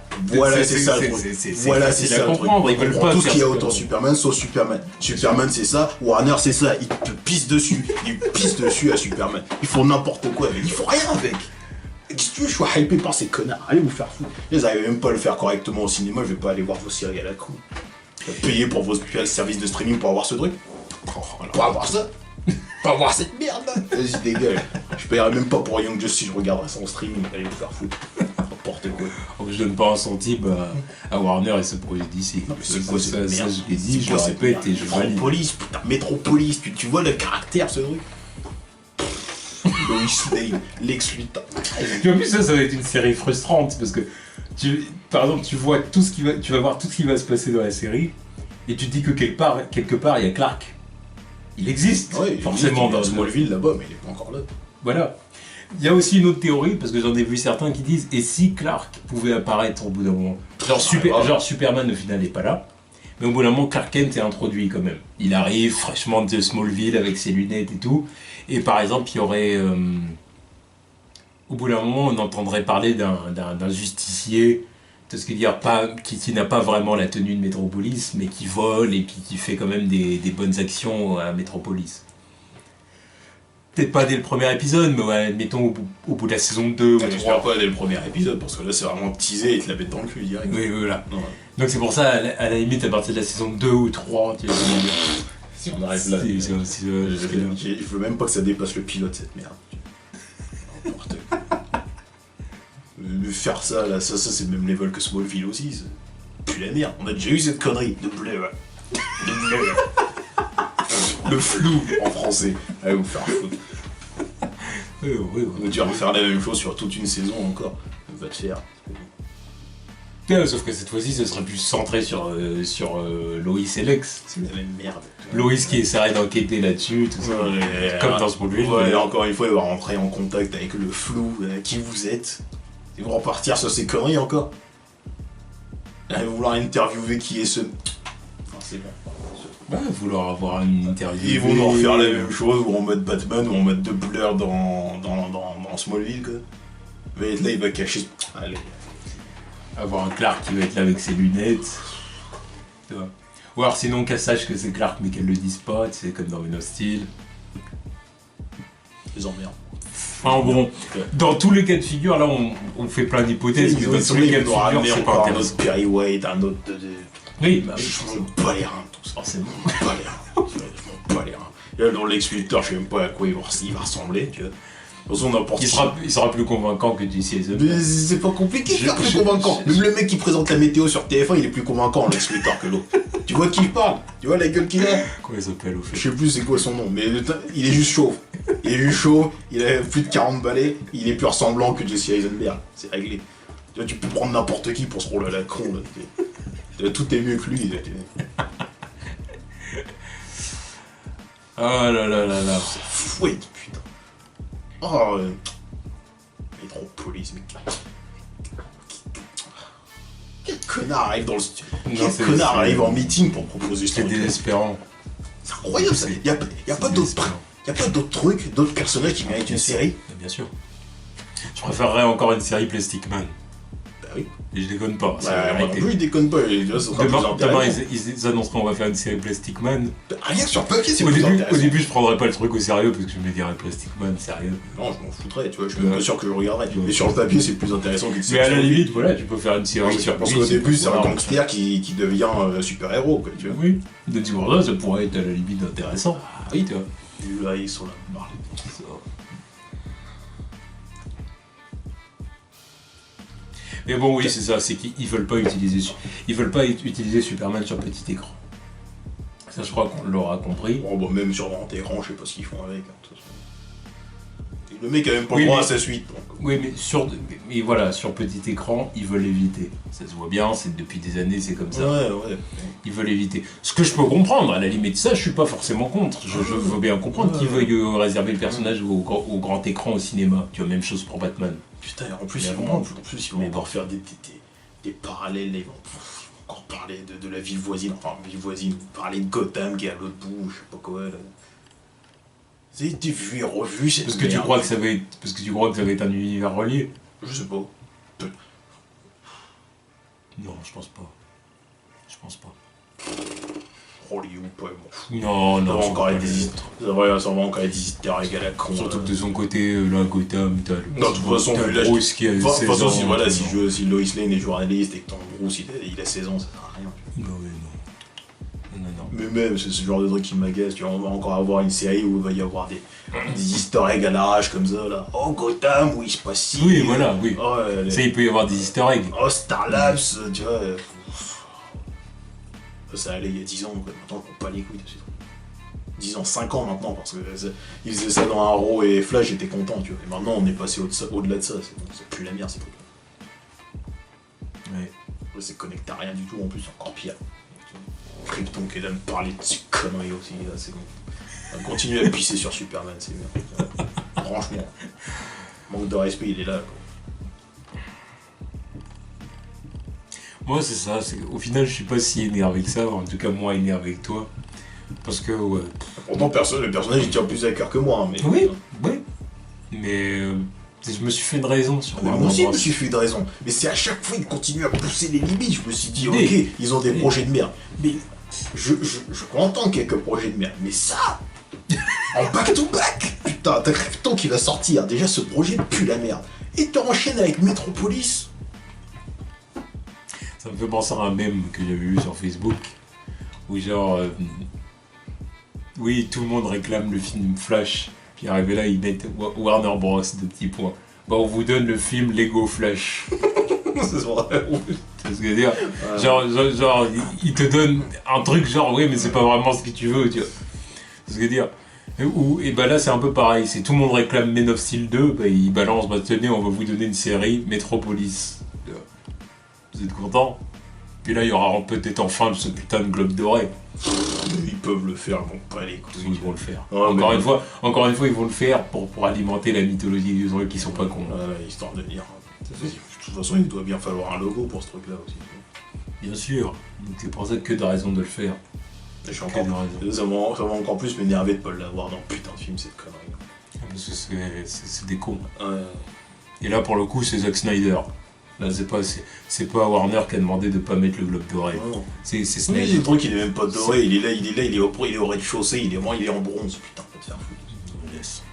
B: c'est ça le truc. Voilà, c'est ça le truc.
A: Ils veulent pas
B: tout ce qui a autant Superman, sauf Superman. Superman, c'est ça. Warner, c'est ça. Ils te pissent dessus. Ils pissent dessus à Superman. Ils font n'importe quoi avec. Ils font rien avec. Si tu veux, je suis hypé par ces connards. Allez vous faire foutre. Ils n'arrivent même pas à le faire correctement au cinéma. Je vais pas aller voir vos séries à la con. Payer pour vos services de streaming pour avoir ce truc. Pour avoir ça. Pas voir cette merde là. Vas-y dégage. Je paierai même pas pour Young Justice si je regarderai ça en streaming. Allez vous faire foutre. N'importe quoi.
A: Donc je donne pas un centime à Warner et ce projet d'ici.
B: Non mais c'est quoi cette merde?
A: Ça je l'ai dit, je le répète et je valide.
B: Metropolis, putain, Metropolis, tu vois le caractère ce truc. Lois Lane, Lex Luthor.
A: En plus ça va être une série frustrante parce que par exemple tu vois tu vas voir tout ce qui va se passer dans la série et tu te dis que quelque part il y a Clark. Il existe,
B: ouais,
A: forcément,
B: dans Smallville là-bas, mais il est pas encore là.
A: Voilà. Il y a aussi une autre théorie, parce que j'en ai vu certains qui disent et si Clark pouvait apparaître au bout d'un moment genre Superman au final n'est pas là, mais au bout d'un moment Clark Kent est introduit quand même. Il arrive fraîchement de Smallville avec ses lunettes et tout, et par exemple il y aurait... au bout d'un moment on entendrait parler d'un justicier, ce qui n'a pas vraiment la tenue de Metropolis, mais qui vole et puis qui fait quand même des bonnes actions à Metropolis. Peut-être pas dès le premier épisode, mais ouais, mettons au bout de la saison 2 ou 3.
B: J'espère pas dès le premier épisode, parce que là c'est vraiment teasé et te la mettent dans le cul direct.
A: Oui, voilà. Ouais. Donc c'est pour ça, à la limite, à partir de la saison 2 ou 3, tu vois.
B: Si on arrête là, je veux même pas que ça dépasse le pilote cette merde. N'importe quoi. Faire ça, là, ça c'est le même level que Smallville aussi. Puis la merde, on a déjà eu cette connerie de bleu. Le flou en français. Allez vous faire foutre. Tu vas refaire la même chose sur toute une saison encore. Va te faire.
A: Sauf que cette fois-ci, ce sera plus centré sur Lois et Lex.
B: C'est la même merde.
A: Lois qui essaierait d'enquêter là-dessus, tout ça. Comme dans Smallville.
B: Ouais, encore une fois, il va rentrer en contact avec le flou, qui vous êtes. Ils vont repartir sur ces conneries encore. Ils vont vouloir interviewer qui est ce... Enfin, c'est bon.
A: Ouais, vouloir avoir une interview.
B: Ils vont nous refaire la même chose, ou en mode Batman, ou en mode de Blur dans Smallville, quoi. Mais là, il va cacher... Allez.
A: Avoir un Clark qui va être là avec ses lunettes. Tu vois. Ou alors sinon qu'elle sache que c'est Clark mais qu'elle le dise pas, c'est comme dans Man of Steel.
B: Les emmerdes.
A: Enfin bon, dans tous les cas de figure, là on fait plein d'hypothèses, mais dans tous les cas de figure, c'est pas intéressant.
B: Un autre Perry White, un autre
A: Oui, bah
B: je m'en bats les reins, tout ça. Forcément, je m'en bats les reins. Je m'en bats les reins. Et là, dans Lex Luthor, je sais même pas à quoi il va ressembler, tu vois. De toute façon,
A: il sera plus convaincant que DC Eisenberg.
B: Mais c'est pas compliqué de faire plus convaincant. Même le mec qui présente la météo sur TF1, il est plus convaincant, Lex Luthor, que l'autre. Tu vois de qui il parle? Tu vois la gueule qu'il a?
A: Comment il s'appelle au fait?
B: Je sais plus c'est quoi son nom, mais il est juste chauve. Il est juste chauve, il a plus de 40 balais, il est plus ressemblant que Jesse Eisenberg. C'est réglé. Tu vois, tu peux prendre n'importe qui pour ce rôle à la con, là. Tout est mieux que lui.
A: Oh là là là là.
B: C'est fouette, putain. Oh, Metropolis, mec. Quel connard arrive dans le studio? Quel connard arrive en meeting pour proposer ce truc?
A: C'est désespérant.
B: C'est incroyable ça. Y a pas d'autres trucs, d'autres personnages qui méritent une série?
A: Bien sûr. Je préférerais encore une série Plastic Man.
B: Bah oui.
A: Et je déconne pas.
B: Moi non plus, je déconne pas.
A: Demain, ils annonceront on va faire une série Plastic Man.
B: Rien que sur papier, c'est
A: au début, je prendrais pas le truc au sérieux parce que je me dirais Plastic Man, sérieux.
B: Non, je m'en foutrais, tu vois, je suis même pas sûr que je regarderais. Mais sur le papier, c'est plus intéressant qu'une série.
A: Mais à la limite, voilà, tu peux faire une série sur
B: parce qu'au début, c'est un gangster qui devient super-héros, quoi, tu vois.
A: Oui, de dire ça pourrait être à la limite intéressant. Oui, tu vois.
B: Là, ils sont là, parler de tout ça.
A: Mais bon, oui, c'est ça, c'est qu'ils veulent pas utiliser Superman sur petit écran. Ça, je crois qu'on l'aura compris.
B: Bon, même sur grand écran, je sais pas ce qu'ils font avec. Hein, Le mec a même pas le droit à sa suite. Donc.
A: Oui, mais voilà, sur petit écran, ils veulent l'éviter. Ça se voit bien, c'est depuis des années, c'est comme ça.
B: Ouais.
A: Ils veulent éviter. Ce que je peux comprendre, à la limite, ça, je suis pas forcément contre. Je veux bien comprendre qu'ils veuillent réserver le personnage au grand écran au cinéma. Tu vois, même chose pour Batman.
B: Putain, en plus, ils vont encore faire des parallèles. Ils vont encore parler de la ville voisine. Enfin, ville voisine, parler de Gotham qui est à l'autre bout, je sais pas quoi. Là. C'est été vu et revu, c'est
A: parce que tu crois que ça va être un univers relié?
B: Je sais pas.
A: Non, je pense pas.
B: Relié ou pas, bon.
A: Non,
B: ça va encore être des easter eggs à la con.
A: Surtout que de son côté, là, Gotham, t'as le.
B: Non, de toute façon, vu l'âge.
A: Bruce qui a 16 ans.
B: De toute façon, si Lois Lane est journaliste et que ton Bruce il a 16 ans, ça sert à rien.
A: Non.
B: Mais même, c'est ce genre de truc qui m'agace. Tu vois, on va encore avoir une série où il va y avoir des easter eggs à l'arrache comme ça, là. Oh, Gotham, oui, je passe si.
A: Oui, voilà, oui.
B: Oh,
A: ça, il peut y avoir des easter eggs.
B: Oh, Star Labs, tu vois. Ça allait il y a 10 ans, quoi. Maintenant, on pas les couilles de ces trucs. 10 ans, 5 ans maintenant, parce qu'ils faisaient ça dans Arrow et Flash, j'étais content, tu vois. Et maintenant, on est passé au-delà de ça. C'est plus la merde, ces trucs-là.
A: Ouais.
B: C'est connecté à rien du tout, en plus, c'est encore pire. Krypton qui est là me parler de ces conneries aussi, là, c'est bon. On va continuer à pisser sur Superman, c'est bien. Franchement, manque de respect, il est là, quoi.
A: Moi, c'est ça. Au final, je suis pas si énervé que ça. En tout cas, moins énervé que toi. Parce que, ouais.
B: Pourtant, le personnage, il tient plus à cœur que moi. Mais,
A: oui. Mais je me suis fait une raison sur
B: moi aussi, je me suis fait une raison. Mais c'est à chaque fois, ils continuent à pousser les limites. Je me suis dit, ok, ils ont des projets de merde. Mais je peux entendre quelques projets de merde. Mais ça, en back-to-back, putain, t'as Krypton qui va sortir. Déjà, ce projet pue la merde. Et tu enchaînes avec Metropolis.
A: Ça me fait penser à un mème que j'avais vu sur Facebook, où genre, oui, tout le monde réclame le film Flash, puis arrivé là, ils mettent Warner Bros, de petits points. Bah, on vous donne le film Lego Flash.
B: C'est vrai.
A: C'est ce que je veux dire. Genre, ils te donnent un truc genre, oui, mais c'est pas vraiment ce que tu veux, tu vois. C'est ce que je veux dire. Et bah là, c'est un peu pareil. C'est tout le monde réclame Men of Steel 2, bah, ils balancent, bah tenez, on va vous donner une série, Metropolis. Vous êtes contents? Puis là, il y aura peut-être enfin ce putain de globe doré.
B: Ils peuvent le faire, bon, pas les couilles.
A: Ils vont le faire.
B: Ouais,
A: encore une fois, ils vont le faire pour alimenter la mythologie du truc qui sont pas cons.
B: Histoire de dire. De toute façon, il doit bien falloir un logo pour ce truc-là aussi.
A: Bien sûr. Donc c'est pour ça que t'as raison de le faire.
B: Ça va encore plus m'énerver de pas l'avoir dans putain de film, cette connerie.
A: Parce que c'est des cons.
B: Ouais.
A: Et là, pour le coup, c'est Zack Snyder. Là, c'est pas Warner qui a demandé de pas mettre le globe doré. C'est Snyder.
B: Oui, le truc, il est même pas doré, il est au rez-de-chaussée, il est en bronze, putain, pas te faire foutre.
A: Yes.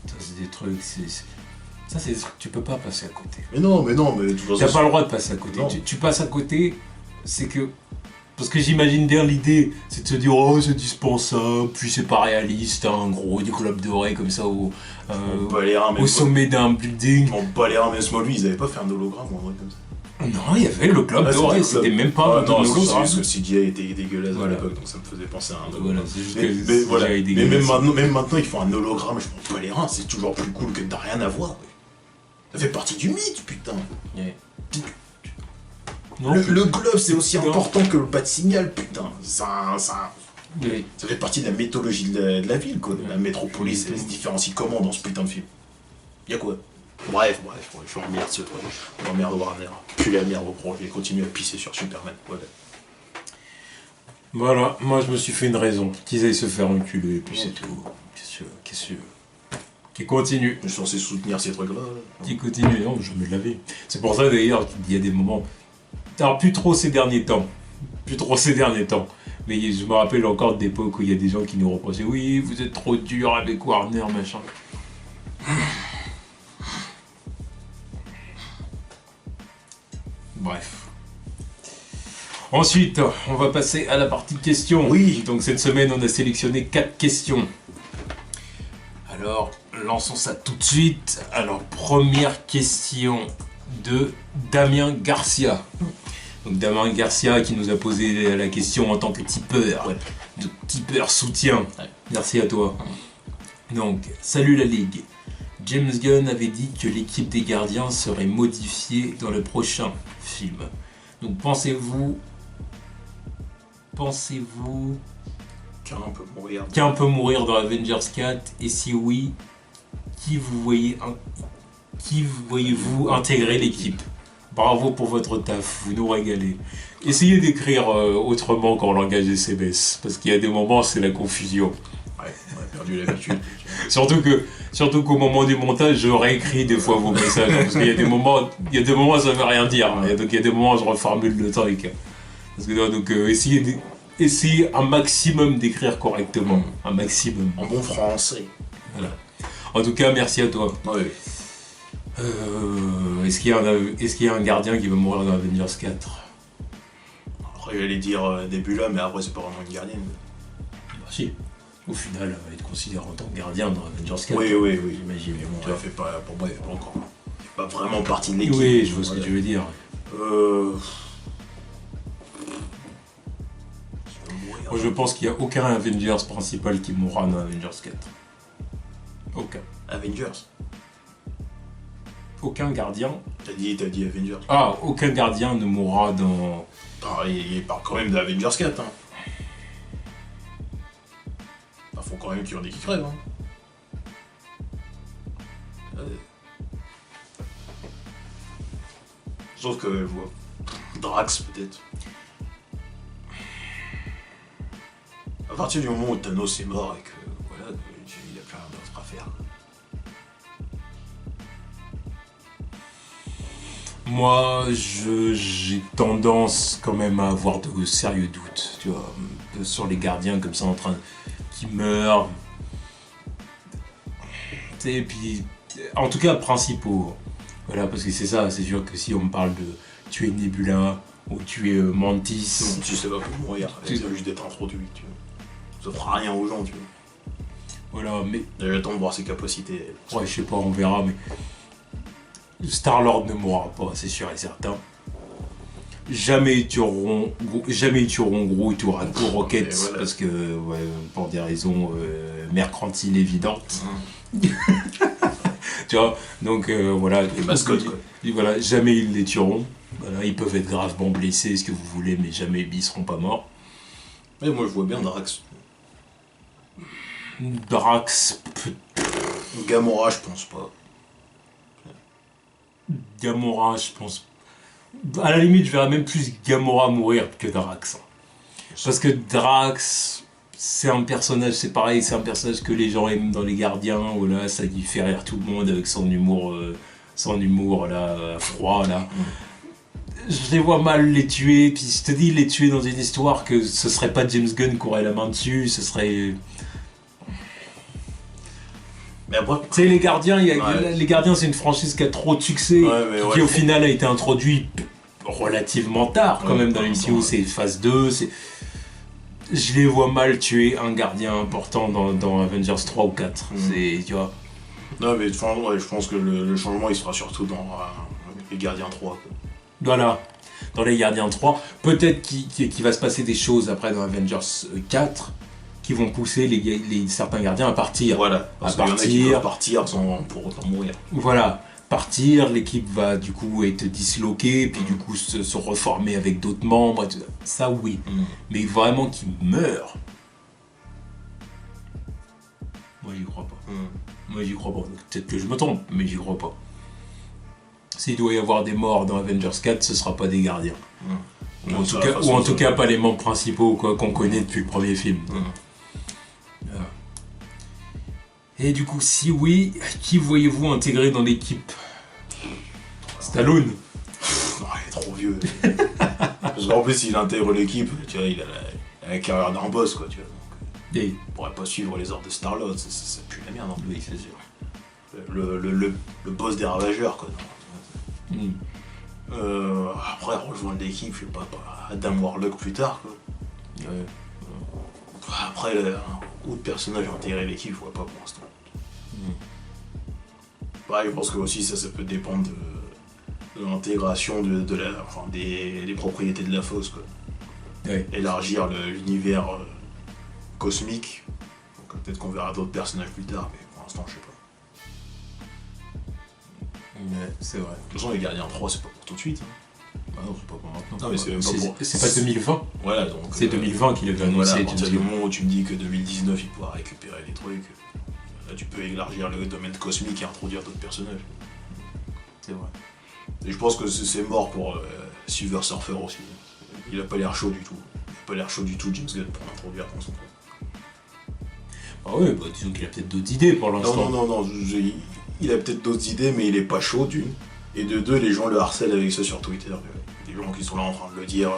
A: Ça, c'est des trucs, ça, c'est des trucs que tu peux pas passer à côté.
B: Mais non, de toute façon.
A: T'as pas le droit de passer à côté. Tu passes à côté, c'est que. Parce que j'imagine bien l'idée, c'est de se dire, oh, c'est dispensable, puis c'est pas réaliste, un gros du globe doré comme ça au sommet d'un building.
B: On bat les reins, mais Smallville, ils avaient pas fait un hologramme ou un truc comme ça.
A: Non, il y avait le globe doré, c'était même pas un hologramme.
B: C'est juste que le CGI était dégueulasse à l'époque, donc ça me faisait penser à un hologramme.
A: Voilà, c'est juste que
B: mais même maintenant, ils font un hologramme, je m'en bats les reins, c'est toujours plus cool que t'as rien à voir. Ça fait partie du mythe, putain.
A: Yeah.
B: Le globe, c'est aussi important que le pas de signal, putain.
A: Oui.
B: Ça fait partie de la mythologie de la ville, quoi. La métropolis, elle se différencie comment dans ce putain de film? Y'a quoi? Bref, je m'emmerde ce truc. Je m'emmerde Warner. Puis la merde au projet, continue à pisser sur Superman.
A: Voilà, moi je me suis fait une raison. Qu'ils aillent se faire enculer, et puis c'est tout. Qu'est-ce que qui continue.
B: Je suis censé soutenir ces trucs-là.
A: Qui continue, non, je me l'avais. C'est pour ça d'ailleurs qu'il y a des moments. Alors, plus trop ces derniers temps. Mais je me rappelle encore d'époque où il y a des gens qui nous reprochaient, oui, vous êtes trop dur avec Warner, machin. Bref. Ensuite, on va passer à la partie questions.
B: Oui.
A: Donc cette semaine, on a sélectionné 4 questions. Alors, lançons ça tout de suite. Alors, première question de Damien Garcia. Donc Damien Garcia qui nous a posé la question en tant que tipeur, de tipeur soutien. Merci à toi. Donc, salut la Ligue. James Gunn avait dit que l'équipe des gardiens serait modifiée dans le prochain film. Donc pensez-vous qu'un peut mourir dans Avengers 4 et si oui, qui voyez-vous intégrer l'équipe? Bravo pour votre taf, vous nous régalez. Essayez d'écrire autrement qu'en langage SMS, parce qu'il y a des moments c'est la confusion.
B: Ouais, on a perdu l'habitude.
A: Surtout qu'au moment du montage, je réécris des fois vos messages, parce qu'il y a des moments ça veut rien dire, hein, donc il y a des moments où je reformule le truc. Parce que donc essayez un maximum d'écrire correctement, un maximum.
B: En bon français.
A: Voilà. En tout cas, merci à toi.
B: Ouais.
A: Est-ce qu'il y a un gardien qui va mourir dans Avengers 4?
B: Après, j'allais dire Nebula, mais après, c'est pas vraiment une gardienne.
A: Bah si. Au final, elle va être considérée en tant que gardien dans Avengers 4.
B: Oui,
A: j'imagine.
B: Mais bon, fait pas, pour moi, elle fait pas encore. Elle fait pas vraiment partie de l'équipe.
A: Oui, je vois ce que tu veux dire. Moi, je pense qu'il n'y a aucun Avengers principal qui mourra dans Avengers 4. Aucun.
B: Avengers.
A: Aucun gardien.
B: T'as dit Avengers.
A: Ah, aucun gardien ne mourra dans.
B: Ah, il parle quand même d'Avengers 4. Hein. Bah, faut quand même qu'il y en ait qui crèvent. Hein. Sauf que je vois Drax peut-être. À partir du moment où Thanos est mort et que voilà, il y a plein d'autres à faire.
A: Moi, j'ai tendance quand même à avoir de sérieux doutes, tu vois, sur les gardiens comme ça qui meurent. Et puis, en tout cas, principaux. Voilà, parce que c'est ça, c'est sûr que si on me parle de tuer Nebula ou tuer Mantis.
B: Mantis, ça va pas mourir, c'est juste d'être introduit, tu vois. Ça fera rien aux gens, tu vois.
A: Voilà, mais.
B: J'attends de voir ses capacités.
A: Ouais, je sais pas, on verra, mais. Star-Lord ne mourra pas, c'est sûr et certain. Jamais ils tueront Groot ou Rocket, voilà. Parce que, ouais, pour des raisons mercantiles évidentes. Tu vois, donc voilà.
B: Les mascottes, quoi.
A: Voilà, jamais ils les tueront. Voilà, ils peuvent être gravement blessés, ce que vous voulez, mais jamais ils seront pas morts.
B: Mais moi je vois bien Drax. Gamora, je pense pas.
A: Gamora, je pense. À la limite, je verrais même plus Gamora mourir que Drax. Parce que Drax, c'est un personnage, c'est pareil, c'est un personnage que les gens aiment dans les Gardiens. Voilà, ça lui fait rire tout le monde avec son humour là, froid là. Je les vois mal les tuer, puis je te dis les tuer dans une histoire que ce serait pas James Gunn qui aurait la main dessus, ce serait.
B: Mais après,
A: tu sais, les Gardiens, les Gardiens, c'est une franchise qui a trop de succès, qui au final a été introduit relativement tard quand même dans l'MCU, c'est phase 2. Je les vois mal tuer un gardien important dans Avengers 3 ou 4. C'est, tu vois.
B: Non, mais je pense que le changement il sera surtout dans les Gardiens 3. Quoi.
A: Voilà, dans les Gardiens 3. Peut-être qu'il va se passer des choses après dans Avengers 4. Qui vont pousser certains gardiens à partir.
B: Voilà, parce qu'il y en a qui peuvent partir pour autant mourir.
A: Voilà, partir, l'équipe va du coup être disloquée, puis du coup se reformer avec d'autres membres, ça oui. Mais vraiment qu'ils meurent, moi j'y crois pas. Moi j'y crois pas, peut-être que je me trompe, mais j'y crois pas. S'il doit y avoir des morts dans Avengers 4, ce sera pas des gardiens. Ou en tout cas pas les membres principaux qu'on connaît depuis le premier film. Et du coup, si oui, qui voyez-vous intégrer dans l'équipe? Stallone.
B: Non, il est trop vieux. Parce qu'en plus, il intègre l'équipe, tu vois, il a la carrière d'un boss, quoi, tu vois. Donc, il pourrait pas suivre les ordres de Star-Lord, ça pue la merde.
A: Oui, c'est sûr.
B: Le boss des Ravageurs, quoi. Après, rejoindre l'équipe, je sais pas, Adam Warlock plus tard, quoi. Ouais. Après, autre personnage intégrer l'équipe, je vois pas pour l'instant. Ouais, je pense que aussi ça peut dépendre de l'intégration des propriétés de la fosse, quoi.
A: Ouais.
B: Élargir l'univers cosmique. Donc peut-être qu'on verra d'autres personnages plus tard, mais pour l'instant, je sais pas.
A: Ouais, c'est vrai.
B: De toute façon, les Gardiens 3, c'est pas pour tout de suite.
A: Ah non, c'est pas pour maintenant.
B: Non, mais c'est même pas pour...
A: C'est pas 2020.
B: Voilà, donc...
A: C'est 2020 qu'il avait
B: voilà,
A: annoncé.
B: à partir du moment où tu me dis que 2019, il pourra récupérer les trucs, là, tu peux élargir le domaine cosmique et introduire d'autres personnages.
A: C'est vrai.
B: Et je pense que c'est mort pour Silver Surfer aussi. Il a pas l'air chaud du tout. Il a pas l'air chaud du tout, James Gunn, pour l'introduire dans son truc.
A: Ah oui, bah, disons qu'il a peut-être d'autres idées pour l'instant.
B: Non, il a peut-être d'autres idées, mais il est pas chaud, d'une. Et de deux, les gens le harcèlent avec ça sur Twitter. Des gens qui sont là en train de le dire.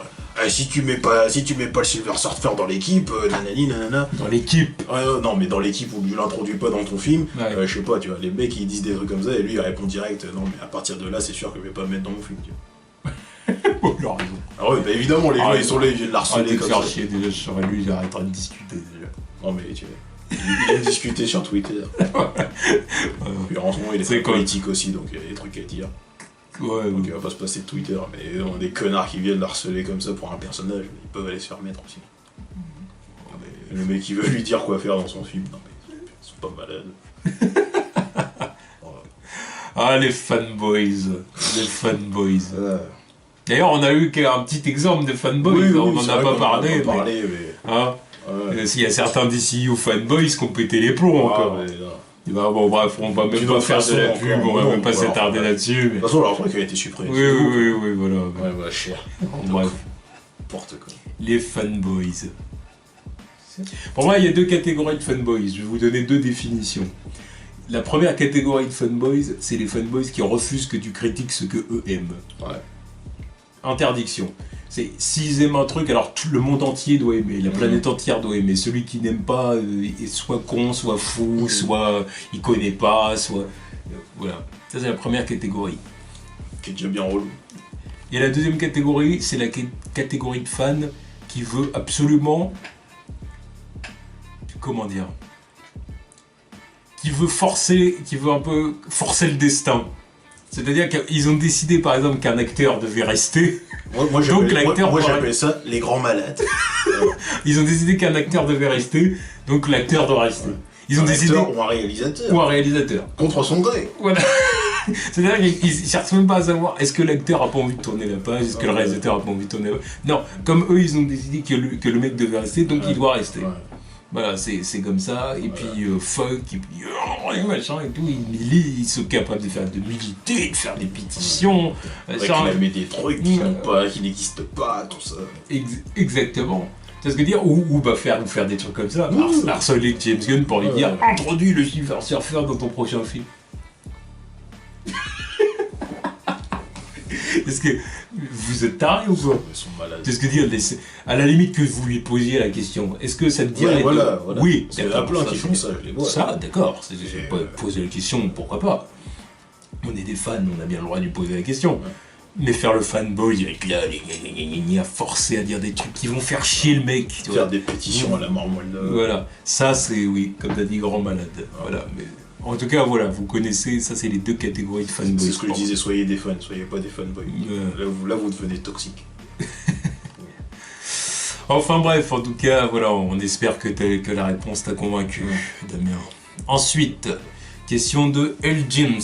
B: Si tu mets pas le Silver Surfer dans l'équipe, nanani, nanana.
A: Dans l'équipe.
B: Non, mais dans l'équipe où tu l'introduis pas dans ton film,
A: Ouais.
B: je sais pas, tu vois, les mecs ils disent des trucs comme ça et lui il répond direct, non mais à partir de là c'est sûr que je vais pas me mettre dans mon film, tu vois.
A: Oh, il a raison.
B: Ah ouais, bah évidemment, les gens ils sont là, ils viennent
A: Arrête
B: l'harceler
A: de
B: comme
A: faire
B: ça.
A: chier déjà, je serais lui, il arrêtera de discuter déjà.
B: Non mais tu vois, il aime discuter sur Twitter. Puis en ce moment il est
A: C'est
B: très
A: quoi
B: politique aussi, donc il y a des trucs à dire.
A: Ouais,
B: Donc il va pas se passer de Twitter, mais des connards qui viennent l'harceler comme ça pour un personnage, ils peuvent aller se faire mettre aussi. Non, mais le mec qui veut lui dire quoi faire dans son film, non mais ils sont pas malades.
A: Ah, les fanboys. Les fanboys. D'ailleurs, on a eu un petit exemple de fanboys, on n'en a pas parlé. Mais... Hein s'il y a certains DCU fanboys qui ont pété les plombs encore. Bon, bref, on va même pas faire de la pub, on va même pas s'attarder là-dessus.
B: De toute façon, leur truc a été supprimé.
A: Oui, voilà.
B: Ouais, bah, cher.
A: Bref.
B: N'importe quoi.
A: Les fanboys. Pour moi, il y a deux catégories de fanboys. Je vais vous donner deux définitions. La première catégorie de fanboys, c'est les fanboys qui refusent que tu critiques ce que eux aiment.
B: Ouais.
A: Interdiction. C'est s'ils aiment un truc, alors tout le monde entier doit aimer, la planète entière doit aimer. Celui qui n'aime pas est soit con, soit fou, soit il connaît pas, soit voilà. Ça c'est la première catégorie.
B: Qui est déjà bien relou.
A: Et la deuxième catégorie, c'est la catégorie de fans qui veut absolument, comment dire, qui veut un peu forcer le destin. C'est-à-dire qu'ils ont décidé par exemple qu'un acteur devait rester.
B: Moi j'appelle ça les grands malades.
A: Ils ont décidé qu'un acteur devait rester, donc l'acteur doit rester. Ils ont décidé.
B: Ou un réalisateur.
A: Ou un réalisateur.
B: Contre son gré.
A: Voilà. C'est-à-dire qu'ils cherchent même pas à savoir est-ce que l'acteur a pas envie de tourner la page, est-ce que le réalisateur a pas envie de tourner la page. Non, comme eux ils ont décidé que le mec devait rester, donc il doit rester. Ouais. Voilà, c'est comme ça, et puis fuck, et puis machin et tout, ils sont capables de militer, de faire des pétitions.
B: Qu'il a mis des trucs qui n'existent pas, tout ça.
A: Exactement. C'est ce que dire, ou faire des trucs comme ça, harceler James Gunn pour lui dire introduis le Silver Surfer dans ton prochain film. Est-ce que vous êtes tarés ou quoi?
B: Ils sont malades.
A: C'est ce que dire, à la limite que vous lui posiez la question, est-ce que ça te dirait
B: voilà.
A: Oui,
B: il y en a plein qui font ça, je les vois.
A: Ça, d'accord, c'est pas poser la question, pourquoi pas. On est des fans, on a bien le droit de lui poser la question. Ouais. Mais faire le fanboy avec là, à forcer à dire des trucs qui vont faire chier le mec. Tu
B: faire des pétitions à la marmolle.
A: Voilà, ça c'est, oui, comme t'as dit, grand malade. Voilà, mais en tout cas, voilà, vous connaissez, ça c'est les deux catégories de fanboys.
B: C'est ce que je disais, soyez des fans, soyez pas des fanboys. Là, vous devenez toxique.
A: Enfin bref, en tout cas, voilà, on espère que la réponse t'a convaincu, Damien. Ensuite, question de L. James.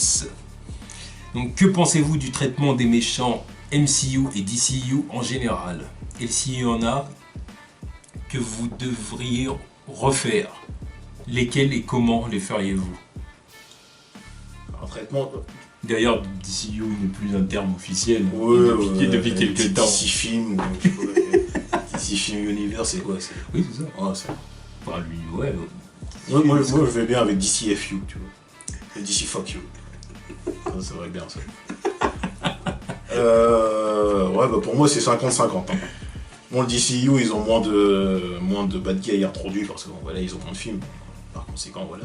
A: Donc, que pensez-vous du traitement des méchants MCU et DCU en général? Et s'il y en a que vous devriez refaire, lesquels et comment les feriez-vous?
B: Un traitement...
A: D'ailleurs, DCU n'est plus un terme officiel depuis quelques temps.
B: DC Film, DC Film Universe, c'est quoi?
A: Oui, c'est ça.
B: Ah, c'est...
A: Enfin, lui, ouais.
B: Moi, je vais bien avec DCFU, tu vois. Et DC Fuck You. Ça va bien, ça. Ouais, bah pour moi, c'est 50-50. Hein. Bon, le DCU, ils ont moins de bad guys introduits, parce que bon, voilà, ils ont moins de films. Par conséquent, voilà.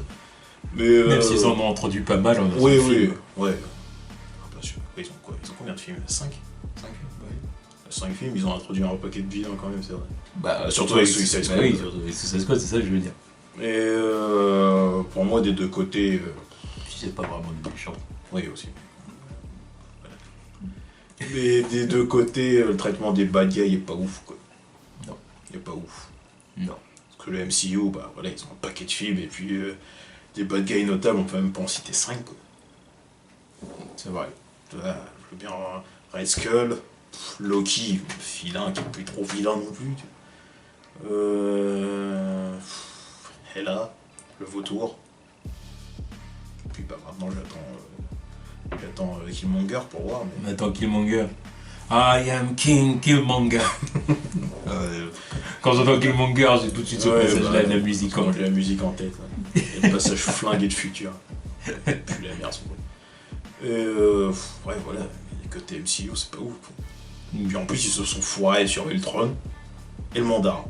B: Mais,
A: même s'ils en ont introduit pas mal, on a
B: oui,
A: film.
B: Ouais. Ils ont quoi? Ils ont combien de films? 5 films, ouais. 5 films, ils ont introduit un paquet de vilains quand même, c'est vrai.
A: Bah,
B: surtout avec Suicide Squad.
A: Oui, surtout avec Suicide Squad, c'est ça que je veux dire.
B: Et pour moi, des deux côtés...
A: c'est pas vraiment des méchants.
B: Oui, aussi. Mais des deux côtés, le traitement des bad guys est pas ouf, quoi.
A: Non.
B: Il est pas ouf.
A: Non.
B: Parce que le MCU, bah voilà, ils ont un paquet de films, et puis des bad guys notables, on peut même pas en citer 5, quoi.
A: C'est vrai.
B: Je veux bien Red Skull, Loki, vilain qui n'est plus trop vilain non plus. Hela, le vautour. Puis bah maintenant j'attends Killmonger pour voir.
A: Mais... Attends, Killmonger. I am King Killmonger. Quand j'entends Killmonger, j'ai tout de suite ce passage-là de la musique en tête.
B: J'ai la musique en tête. Ouais. Et le passage flingué de futur. Puis la merde, c'est ouais, voilà. Les côtés MCU, c'est pas ouf. Puis en plus, ils se sont foirés sur Ultron et le mandarin.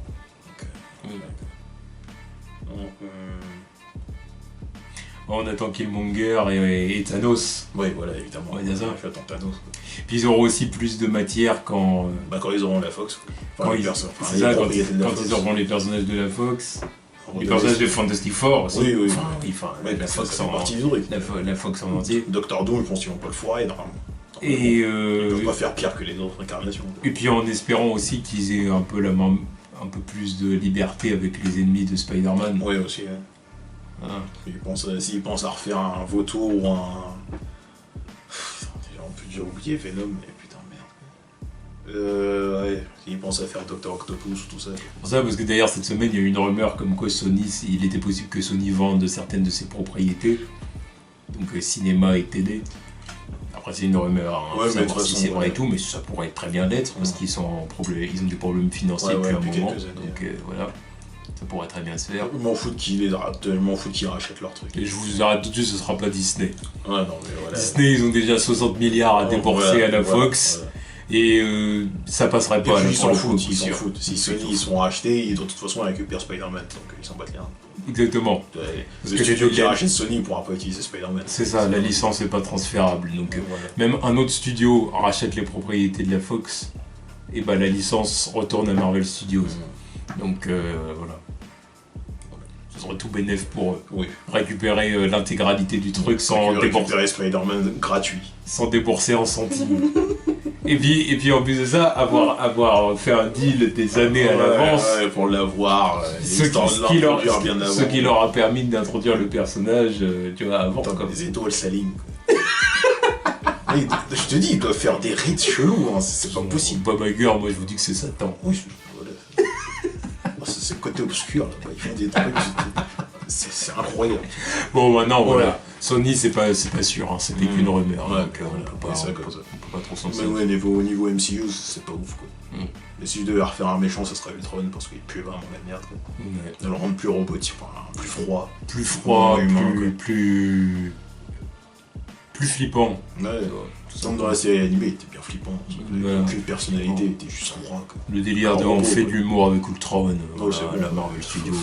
A: On attend Killmonger et Thanos.
B: Oui, voilà, évidemment.
A: Ouais, bien ça.
B: J'attends Thanos.
A: Puis ils auront aussi plus de matière quand...
B: quand ils auront la Fox.
A: Quand ils auront les personnages de la Fox. Les personnages de Fantastic Four aussi.
B: Oui.
A: La Fox en
B: partie du truc.
A: La Fox en entier.
B: Doctor Doom, je pense qu'ils vont pas le foirer, normalement.
A: Et
B: ils peuvent pas faire pire que les autres incarnations.
A: Et puis en espérant aussi qu'ils aient un peu un peu plus de liberté avec les ennemis de Spider-Man.
B: Oui, aussi. S'ils pensent à refaire un vautour ou un... On peut déjà oublier Venom, mais putain, merde. Ouais, s'ils pensent à faire Dr. Octopus ou tout ça.
A: C'est pour ça, parce que d'ailleurs cette semaine, il y a eu une rumeur comme quoi il était possible que Sony vende certaines de ses propriétés. Donc cinéma et télé. Après c'est une rumeur, hein,
B: ouais, mais
A: si c'est vrai et tout, mais ça pourrait très bien l'être, parce qu'ils sont ils ont des problèmes financiers depuis un moment. Donc voilà. Ça pourrait très bien se faire.
B: Je m'en fous qu'ils rachètent leur truc.
A: Et je vous arrête tout de suite, ce sera pas Disney.
B: Ouais, non, mais voilà.
A: Disney, ils ont déjà 60 milliards à débourser à la Fox. Voilà. Et ça passerait pas.
B: Ils s'en foutent. Si Sony ils sont rachetés, de toute façon ils récupèrent Spider-Man, donc ils s'en battent les reins.
A: Exactement.
B: Parce que studio qui rachète Sony, il pourra pas utiliser Spider-Man.
A: C'est ça, la licence est pas transférable. Donc voilà. Même un autre studio rachète les propriétés de la Fox, et bah la licence retourne à Marvel Studios. Donc voilà. Ce serait tout bénef pour eux.
B: Oui.
A: Récupérer l'intégralité du truc sans
B: récupérer Spider-Man gratuit.
A: Sans débourser un centime. et puis en plus de ça, avoir fait un deal des années à l'avance.
B: Pour l'avoir.
A: Ce qui leur a permis d'introduire le personnage, tu vois, avant.
B: Comme les étoiles s'alignent. Je te dis, ils doivent faire des rites chelous, hein. C'est pas possible.
A: Bob Iger, moi je vous dis que c'est Satan.
B: Oui, voilà. C'est le côté obscur, là. Ils font des trucs. C'est incroyable.
A: Bon, maintenant, voilà. Sony, c'est pas sûr, hein. C'était qu'une rumeur. Donc, on peut pas trop s'en sortir.
B: Mais au niveau MCU, c'est pas ouf, quoi. Mais si je devais refaire un méchant, ça serait Ultron, parce qu'il pue vraiment la merde, quoi. De le rendre plus robotique, plus froid.
A: Plus froid, plus flippant.
B: Ouais. Dans la série animée, il était bien flippant. Aucune personnalité, il était juste froid.
A: Le délire de on fait de l'humour avec Ultron, la Marvel Studios,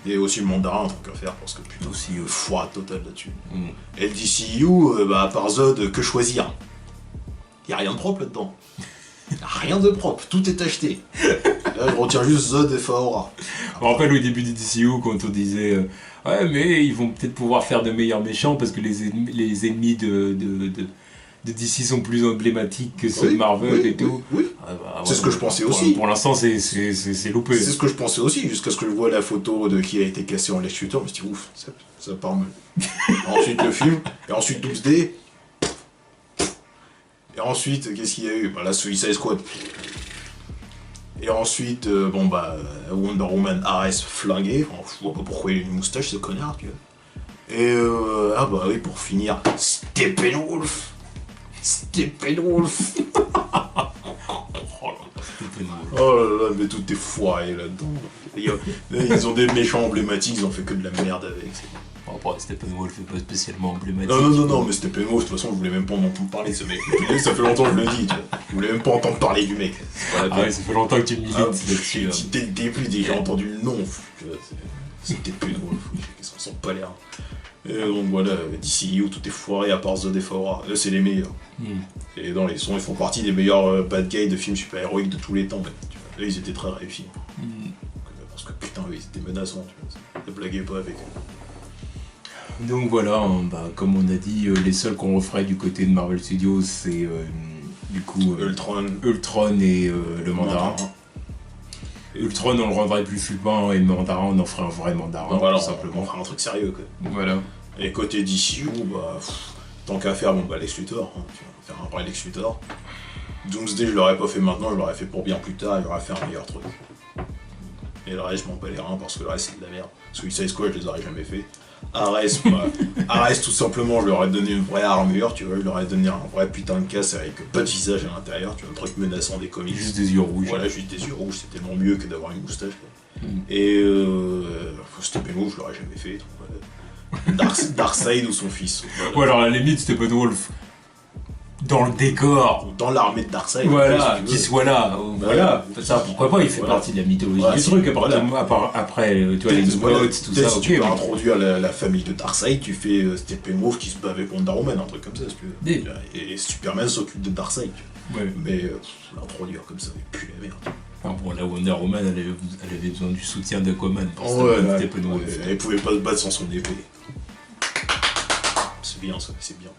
B: et aussi le mandarin en tant qu'affaire, parce que putain, aussi froid total là-dessus. Et le DCU, à part Zod, que choisir? Y a rien de propre là-dedans. Rien de propre, tout est acheté. Là, je retiens juste Zod et Faora.
A: Je me rappelle au début du DCU quand on disait ouais, mais ils vont peut-être pouvoir faire de meilleurs méchants parce que les ennemis de DC sont plus emblématiques que ceux de Marvel et tout.
B: Oui. C'est ce que je pensais aussi.
A: Pour l'instant, c'est loupé.
B: C'est ce que je pensais aussi, jusqu'à ce que je vois la photo de qui a été cassé en Lex Luthor. Je me suis dit, ouf, ça part mal. Ensuite, le film, et ensuite Doomsday. Et ensuite, qu'est-ce qu'il y a eu? La Suicide Squad. Et ensuite, Wonder Woman Ares flingué. Je vois pas pourquoi il a une moustache, ce connard, tu vois. Et oui, pour finir, Steppenwolf. Oh là là, mais tout est foiré là-dedans. Ils ont des méchants emblématiques, ils ont fait que de la merde avec.
A: Bon, Steppenwolf est pas spécialement emblématique.
B: Non, mais Steppenwolf, de toute façon, je voulais même pas en entendre parler de ce mec. Ça fait longtemps que je le dis, tu vois. Je voulais même pas entendre parler du mec.
A: Ouais, ça fait longtemps que tu milites là-dessus.
B: Dès le début, j'ai entendu le nom. Steppenwolf, ils s'en sont pas l'air. Et donc voilà, DCU, tout est foiré à part Zod et Faora. Là, c'est les meilleurs. Et dans les sons, ils font partie des meilleurs bad guys de films super-héroïques de tous les temps. Là, ils étaient très réussis. Parce que putain, ils étaient menaçants. Ne blaguez pas avec eux.
A: Donc voilà, comme on a dit, les seuls qu'on referait du côté de Marvel Studios, c'est du coup Ultron et le mandarin. Ultron, on le rendrait plus flippant et le mandarin, on en ferait un vrai mandarin,
B: voilà,
A: tout simplement.
B: On ferait un truc sérieux, quoi.
A: Voilà.
B: Et côté DCU, tant qu'à faire, bon bah Lex Luthor, hein, tu vas faire un vrai Lex Luthor. Doomsday, je l'aurais pas fait maintenant, je l'aurais fait pour bien plus tard, et j'aurais fait un meilleur truc. Et le reste, je m'en bats les reins parce que le reste, c'est de la merde. Suicide Squad, je les aurais jamais fait. Ares, tout simplement, je leur ai donné une vraie armure, tu vois, je leur ai donné un vrai putain de casque avec pas de visage à l'intérieur, tu vois, un truc menaçant des comics.
A: Juste des yeux rouges.
B: Voilà, juste des yeux rouges, c'est tellement mieux que d'avoir une moustache. Quoi. Et Steppenwolf, je l'aurais jamais fait. Donc, voilà. Darkseid ou son fils. Voilà.
A: Ou alors à la limite, Steppenwolf dans le décor.
B: Dans l'armée de Darkseid.
A: Voilà, qui soit là. Voilà. Ça, pourquoi pas, il fait partie de la mythologie du truc. Après, tu vois, les spots, tout ça,
B: si
A: ok.
B: tu peux introduire la famille de Darkseid, tu fais Steppenwolf qui se bat avec Wonder Woman, un truc comme ça, si tu veux. Et Superman s'occupe de Darkseid.
A: Ouais.
B: Mais l'introduire comme ça, mais plus la merde.
A: Enfin, bon, la Wonder Woman, elle avait besoin du soutien d'Aquaman pour Steppenwolf.
B: Elle pouvait pas se battre sans son épée. C'est bien ça, c'est bien.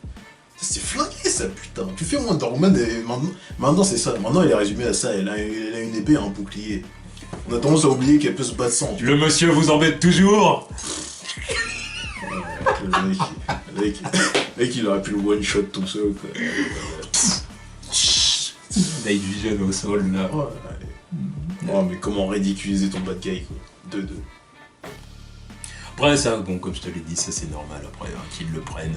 B: C'est flingué ça, putain. Tu fais Wonder Woman et maintenant c'est ça. Maintenant elle est résumée à ça. Elle a une épée et un bouclier. On a tendance à oublier qu'elle peut se battre sans.
A: Le monsieur vous embête toujours.
B: Le mec, il aurait pu le one shot tout seul. Quoi.
A: Night Vision au sol là.
B: Oh, mais comment ridiculiser ton bad guy quoi. 2-2.
A: Après ça, bon comme je te l'ai dit, ça c'est normal après qu'ils le prennent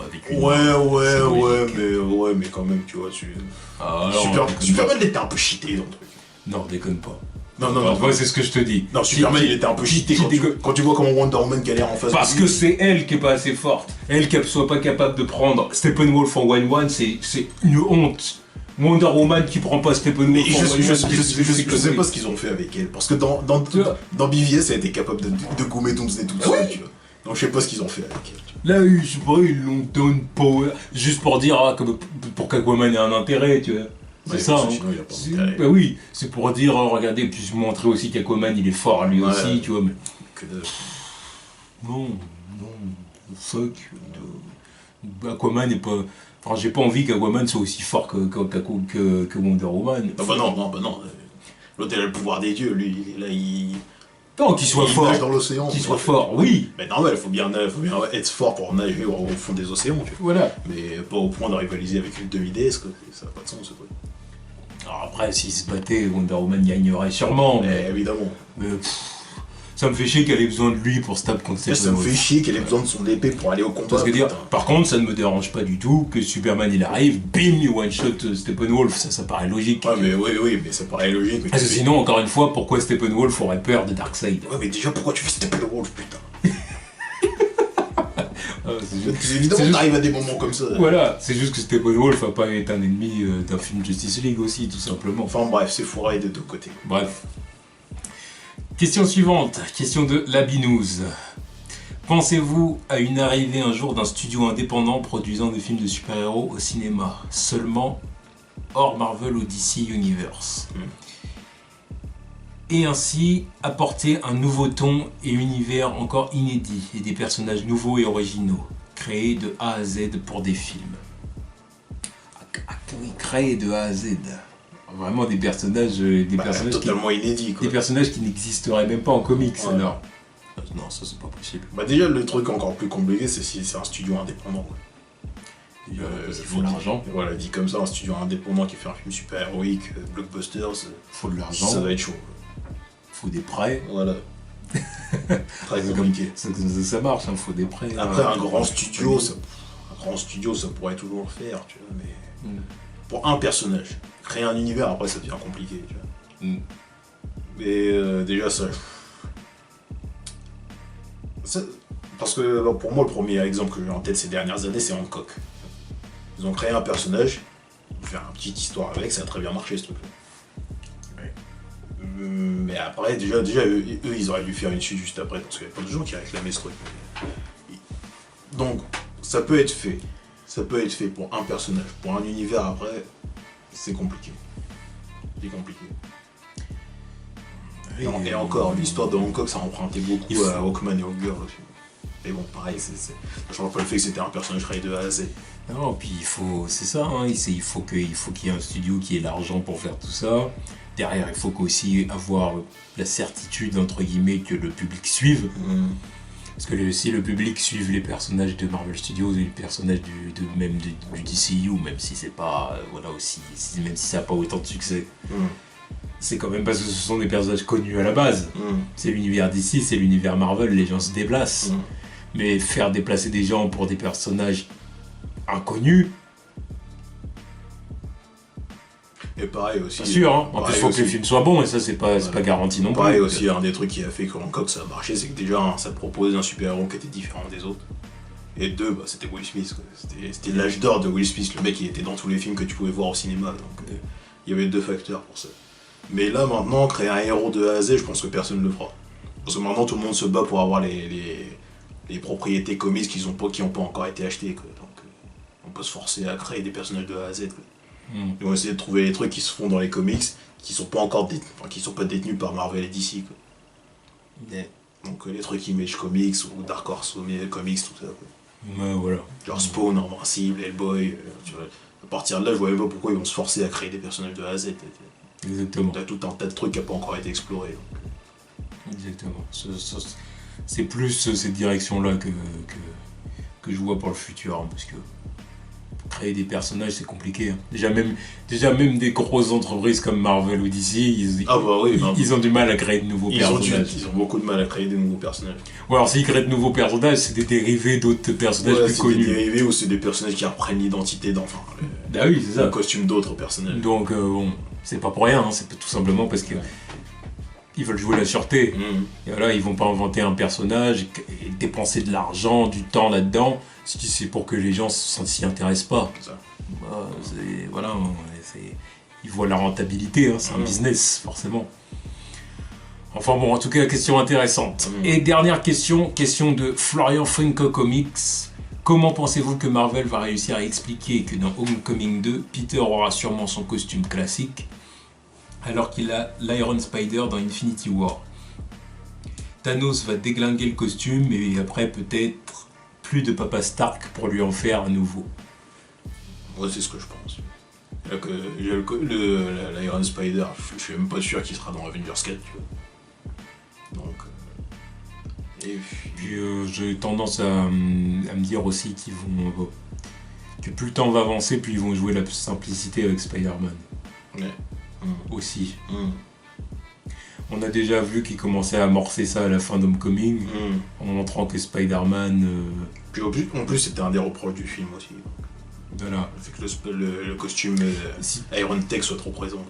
A: avec une...
B: Ouais, mais quand même tu vois, Superman il était un peu cheaté dans le truc.
A: Non, déconne pas.
B: Non.
A: Après c'est ce que je te dis.
B: Non, Superman il était un peu cheaté quand tu vois comment Wonder Woman galère en face de lui.
A: Parce que c'est elle qui est pas assez forte. Elle qui soit pas capable de prendre Steppenwolf en 1-1, c'est une honte. Wonder Woman qui prend pas Steppenwolf.
B: Je sais pas ce qu'ils ont fait avec elle. Parce que dans BVS, elle était capable de gommer Doomsday tout seul, tu vois. Donc je sais pas ce qu'ils ont fait avec elle.
A: Là, je sais pas, ils l'ont donné power. Juste pour dire, pour qu'Aquaman ait un intérêt, tu vois. C'est ça. Hein.
B: Sinon, il a pas d'intérêt.
A: Bah oui, c'est pour dire, regardez, puis montrer aussi qu'Aquaman il est fort lui aussi, tu vois. Mais...
B: Que de...
A: Non, fuck. Aquaman n'est pas. Enfin, j'ai pas envie qu'Aquaman soit aussi fort que Wonder Woman.
B: Ah bah non. L'autre, il a le pouvoir des dieux, lui, là, il...
A: Non, qu'il soit fort.
B: Nage dans l'océan.
A: Qu'il soit fort, oui.
B: Mais normal, il faut bien être fort pour nager au fond des océans, tu vois.
A: Voilà.
B: Mais pas au point de rivaliser avec une demi-déesse, quoi. Ça n'a pas de sens, ce truc.
A: Alors après, s'il se battait, Wonder Woman gagnerait sûrement.
B: Mais évidemment.
A: Mais ça me fait chier qu'elle ait besoin de lui pour se taper contre Steppenwolf.
B: Ça me fait chier qu'elle ait besoin de son épée pour aller au combat.
A: Parce que par contre, ça ne me dérange pas du tout que Superman il arrive, bim, il one-shot Steppenwolf, ça paraît logique.
B: Ouais, mais oui, mais ça paraît logique. Mais
A: parce que sinon, encore une fois, pourquoi Steppenwolf aurait peur de Darkseid?
B: Ouais, mais déjà, pourquoi tu fais Steppenwolf, putain? C'est évident qu'on arrive à des moments comme ça.
A: Voilà, c'est juste que Steppenwolf va pas être un ennemi d'un film Justice League aussi, tout simplement.
B: Enfin bref, c'est fourré des deux côtés.
A: Bref. Question suivante, question de Labinouze. Pensez-vous à une arrivée un jour d'un studio indépendant produisant des films de super-héros au cinéma, seulement hors Marvel ou DC Universe, et ainsi apporter un nouveau ton et univers encore inédit et des personnages nouveaux et originaux, créés de A à Z pour des films. Oui, créés de A à Z. Vraiment des personnages,
B: totalement inédits, quoi.
A: Des personnages qui n'existeraient même pas en comics, alors. Non, ça c'est pas possible.
B: Bah déjà, le truc encore plus compliqué, c'est si c'est un studio indépendant, quoi.
A: Il faut de l'argent.
B: Voilà, dit comme ça, un studio indépendant qui fait un film super-héroïque, blockbusters,
A: faut de l'argent.
B: Ça va être chaud.
A: Faut des prêts.
B: Voilà. Très compliqué.
A: Ça marche, il faut des prêts.
B: Après, un grand studio, ça pourrait toujours le faire, tu vois, mais... Pour un personnage, créer un univers, après, ça devient compliqué, tu vois. Mais déjà, ça... Parce que pour moi, le premier exemple que j'ai en tête ces dernières années, c'est Hancock. Ils ont créé un personnage, ils ont fait une petite histoire avec, ça a très bien marché ce truc-là. Ouais. Mais après, déjà eux, ils auraient dû faire une suite juste après, parce qu'il y a pas de gens qui réclamaient ce truc. Donc, ça peut être fait. Ça peut être fait pour un personnage. Pour un univers après, c'est compliqué. C'est compliqué. Et encore, l'histoire de Hancock, ça empruntait beaucoup à Hawkman et Hawkgirl aussi. Mais bon, pareil, ça change pas le fait que c'était un personnage créé de A à Z.
A: Non, puis c'est ça, hein, il faut qu'il y ait un studio qui ait l'argent pour faire tout ça. Derrière, il faut aussi avoir la certitude, entre guillemets, que le public suive. Parce que si le public suit les personnages de Marvel Studios et les personnages du DCU, même si c'est pas aussi, même si ça n'a pas autant de succès, c'est quand même parce que ce sont des personnages connus à la base. C'est l'univers DC, c'est l'univers Marvel, les gens se déplacent. Mais faire déplacer des gens pour des personnages inconnus.
B: Et pareil aussi.
A: Bien sûr, hein. En plus, il faut que les films soient bons, et ça, c'est pas garanti non plus.
B: Pareil aussi, un des trucs qui a fait que Hancock ça a marché, c'est que déjà, ça proposait un super-héros qui était différent des autres. Et deux, c'était Will Smith. C'était l'âge d'or de Will Smith, le mec il était dans tous les films que tu pouvais voir au cinéma. Donc il y avait 2 facteurs pour ça. Mais là, maintenant, créer un héros de A à Z, je pense que personne ne le fera. Parce que maintenant, tout le monde se bat pour avoir les propriétés comics qui n'ont pas encore été achetées. Quoi. Donc on peut se forcer à créer des personnages de A à Z. Quoi. Ils vont essayer de trouver les trucs qui se font dans les comics qui sont pas encore qui sont pas détenus par Marvel et DC. Quoi. Donc les trucs Image Comics ou Dark Horse Comics, tout ça. Quoi.
A: Voilà.
B: Genre Spawn, Invincible, Hellboy. À partir de là, je vois même pas pourquoi ils vont se forcer à créer des personnages de A à Z.
A: Exactement.
B: T'as tout un tas de trucs qui n'ont pas encore été explorés. Donc.
A: Exactement. C'est plus cette direction-là que je vois pour le futur. Hein, parce que créer des personnages, c'est compliqué. Hein. Déjà même des grosses entreprises comme Marvel ou DC, ils ont du mal à créer de nouveaux personnages.
B: Ils ont beaucoup de mal à créer de nouveaux personnages.
A: Ou alors s'ils créent de nouveaux personnages, c'est des dérivés d'autres personnages plus connus.
B: C'est des dérivés ou c'est des personnages qui reprennent l'identité d'enfants.
A: Ah oui, c'est ça.
B: Le costume d'autres personnages.
A: Donc bon, c'est pas pour rien, hein, c'est tout simplement parce que ils veulent jouer la sûreté. Et voilà, ils vont pas inventer un personnage et dépenser de l'argent, du temps là-dedans, si c'est pour que les gens s'y intéressent pas.
B: C'est ça.
A: Ils voient la rentabilité, hein, c'est un business, forcément. Enfin bon, en tout cas, question intéressante. Et dernière question de Florian Funko Comics. Comment pensez-vous que Marvel va réussir à expliquer que dans Homecoming 2, Peter aura sûrement son costume classique, alors qu'il a l'Iron Spider dans Infinity War? Thanos va déglinguer le costume et après peut-être plus de Papa Stark pour lui en faire un nouveau.
B: Moi c'est ce que je pense. L'Iron Spider, je suis même pas sûr qu'il sera dans Avengers 4, tu vois. Donc... Et
A: puis j'ai tendance à me dire aussi qu'ils vont... que plus le temps va avancer, plus ils vont jouer la simplicité avec Spider-Man.
B: Ouais.
A: Aussi. On a déjà vu qu'ils commençaient à amorcer ça à la fin d'Homecoming, en montrant que Spider-Man...
B: Puis en plus c'était un des reproches du film aussi.
A: Voilà.
B: Le fait que le costume Iron Tech soit trop présent.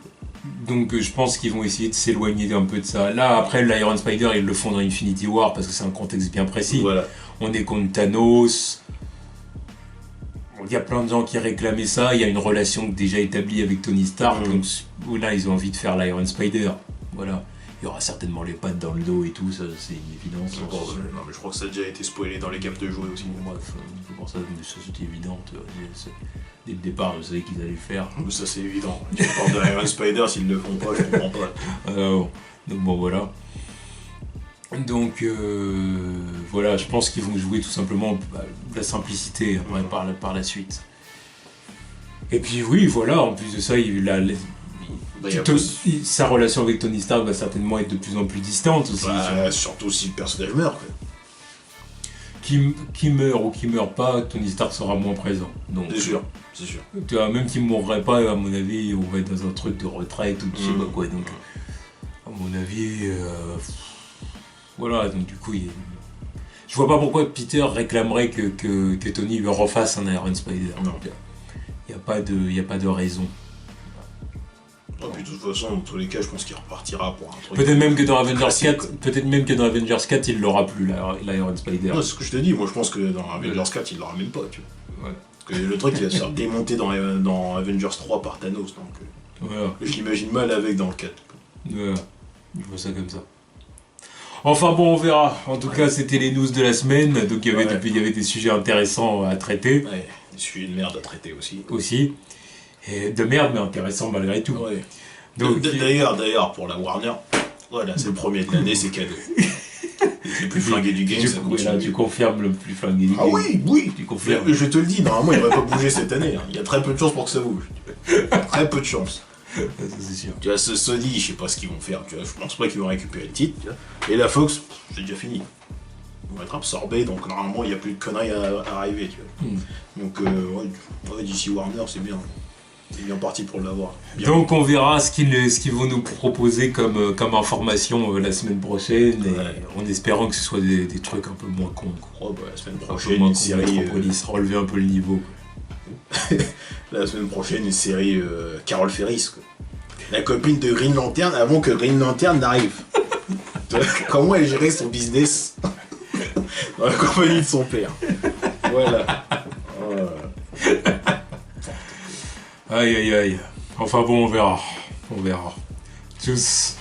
A: Donc je pense qu'ils vont essayer de s'éloigner un peu de ça. Là après l'Iron Spider ils le font dans Infinity War parce que c'est un contexte bien précis.
B: Voilà.
A: On est contre Thanos. Il y a plein de gens qui réclamaient ça, il y a une relation déjà établie avec Tony Stark, donc là ils ont envie de faire l'Iron Spider. Voilà. Il y aura certainement les pattes dans le dos et tout, ça c'est une évidence.
B: Non mais je crois que ça a déjà été spoilé dans les gammes de jouets aussi.
A: Bref, c'est pour ça que c'était évident. Dès le départ, je savais qu'ils allaient le faire.
B: Ça c'est évident. Tu parles de l'Iron Spider, s'ils le font pas, je comprends pas.
A: Donc bon voilà. Donc voilà, je pense qu'ils vont jouer tout simplement la simplicité par la suite. Et puis oui, voilà, en plus de ça, sa relation avec Tony Stark va certainement être de plus en plus distante aussi.
B: Surtout si le personnage meurt. Quoi.
A: Qui meurt ou qui meurt pas, Tony Stark sera moins présent. Donc,
B: c'est sûr.
A: Tu vois, même s'il ne mourrait pas, à mon avis, on va être dans un truc de retraite ou de je sais pas quoi. Donc, à mon avis, voilà, donc du coup, je vois pas pourquoi Peter réclamerait que Tony lui refasse un Iron Spider. Il n'y a pas de raison.
B: Puis de toute façon, dans tous les cas, je pense qu'il repartira pour un truc.
A: Peut-être même que dans Avengers 4, il l'aura plus, l'Iron Spider.
B: Non, c'est ce que je te dis. Moi, je pense que dans Avengers 4, il l'aura même pas, tu vois. Ouais. Parce que le truc, il va se faire démonter dans Avengers 3 par Thanos, donc... Voilà. Je l'imagine mal avec dans le 4.
A: Voilà. Je vois ça comme ça. Enfin bon, on verra. En tout cas, c'était les news de la semaine. Donc il y avait des sujets intéressants à traiter.
B: Ouais, des sujets de merde à traiter aussi.
A: Et de merde, mais intéressant malgré tout.
B: Ouais. Donc, d'ailleurs, pour la Warner, voilà, c'est le premier de l'année, c'est cadeau. Le plus flingué du game, ça continue.
A: Là, tu confirmes le plus flingué du game.
B: Ah oui,
A: tu confirmes.
B: Je te le dis, normalement, il ne va pas bouger cette année. Hein. Il y a très peu de chances pour que ça bouge. Très peu de chances.
A: Ça, c'est sûr.
B: Tu vois, ce Sony, je sais pas ce qu'ils vont faire. Tu vois, je pense pas qu'ils vont récupérer le titre. Tu vois. Et la Fox, c'est déjà fini. vont être absorbés, donc normalement il n'y a plus de conneries à arriver, tu vois. Donc ouais, d'ici Warner, c'est bien. C'est bien parti pour l'avoir. Bien.
A: Donc on verra ce qu'ils vont nous proposer comme information la semaine prochaine, et en espérant que ce soit des trucs un peu moins cons.
B: Oh, bah, la semaine prochaine, une série...
A: relever un peu le niveau.
B: La semaine prochaine, une série Carol Ferris, quoi. La copine de Green Lantern avant que Green Lantern n'arrive. Comment elle gérait son business dans la compagnie de son père. Voilà.
A: Aïe aïe aïe. Enfin bon, on verra. Tchuss.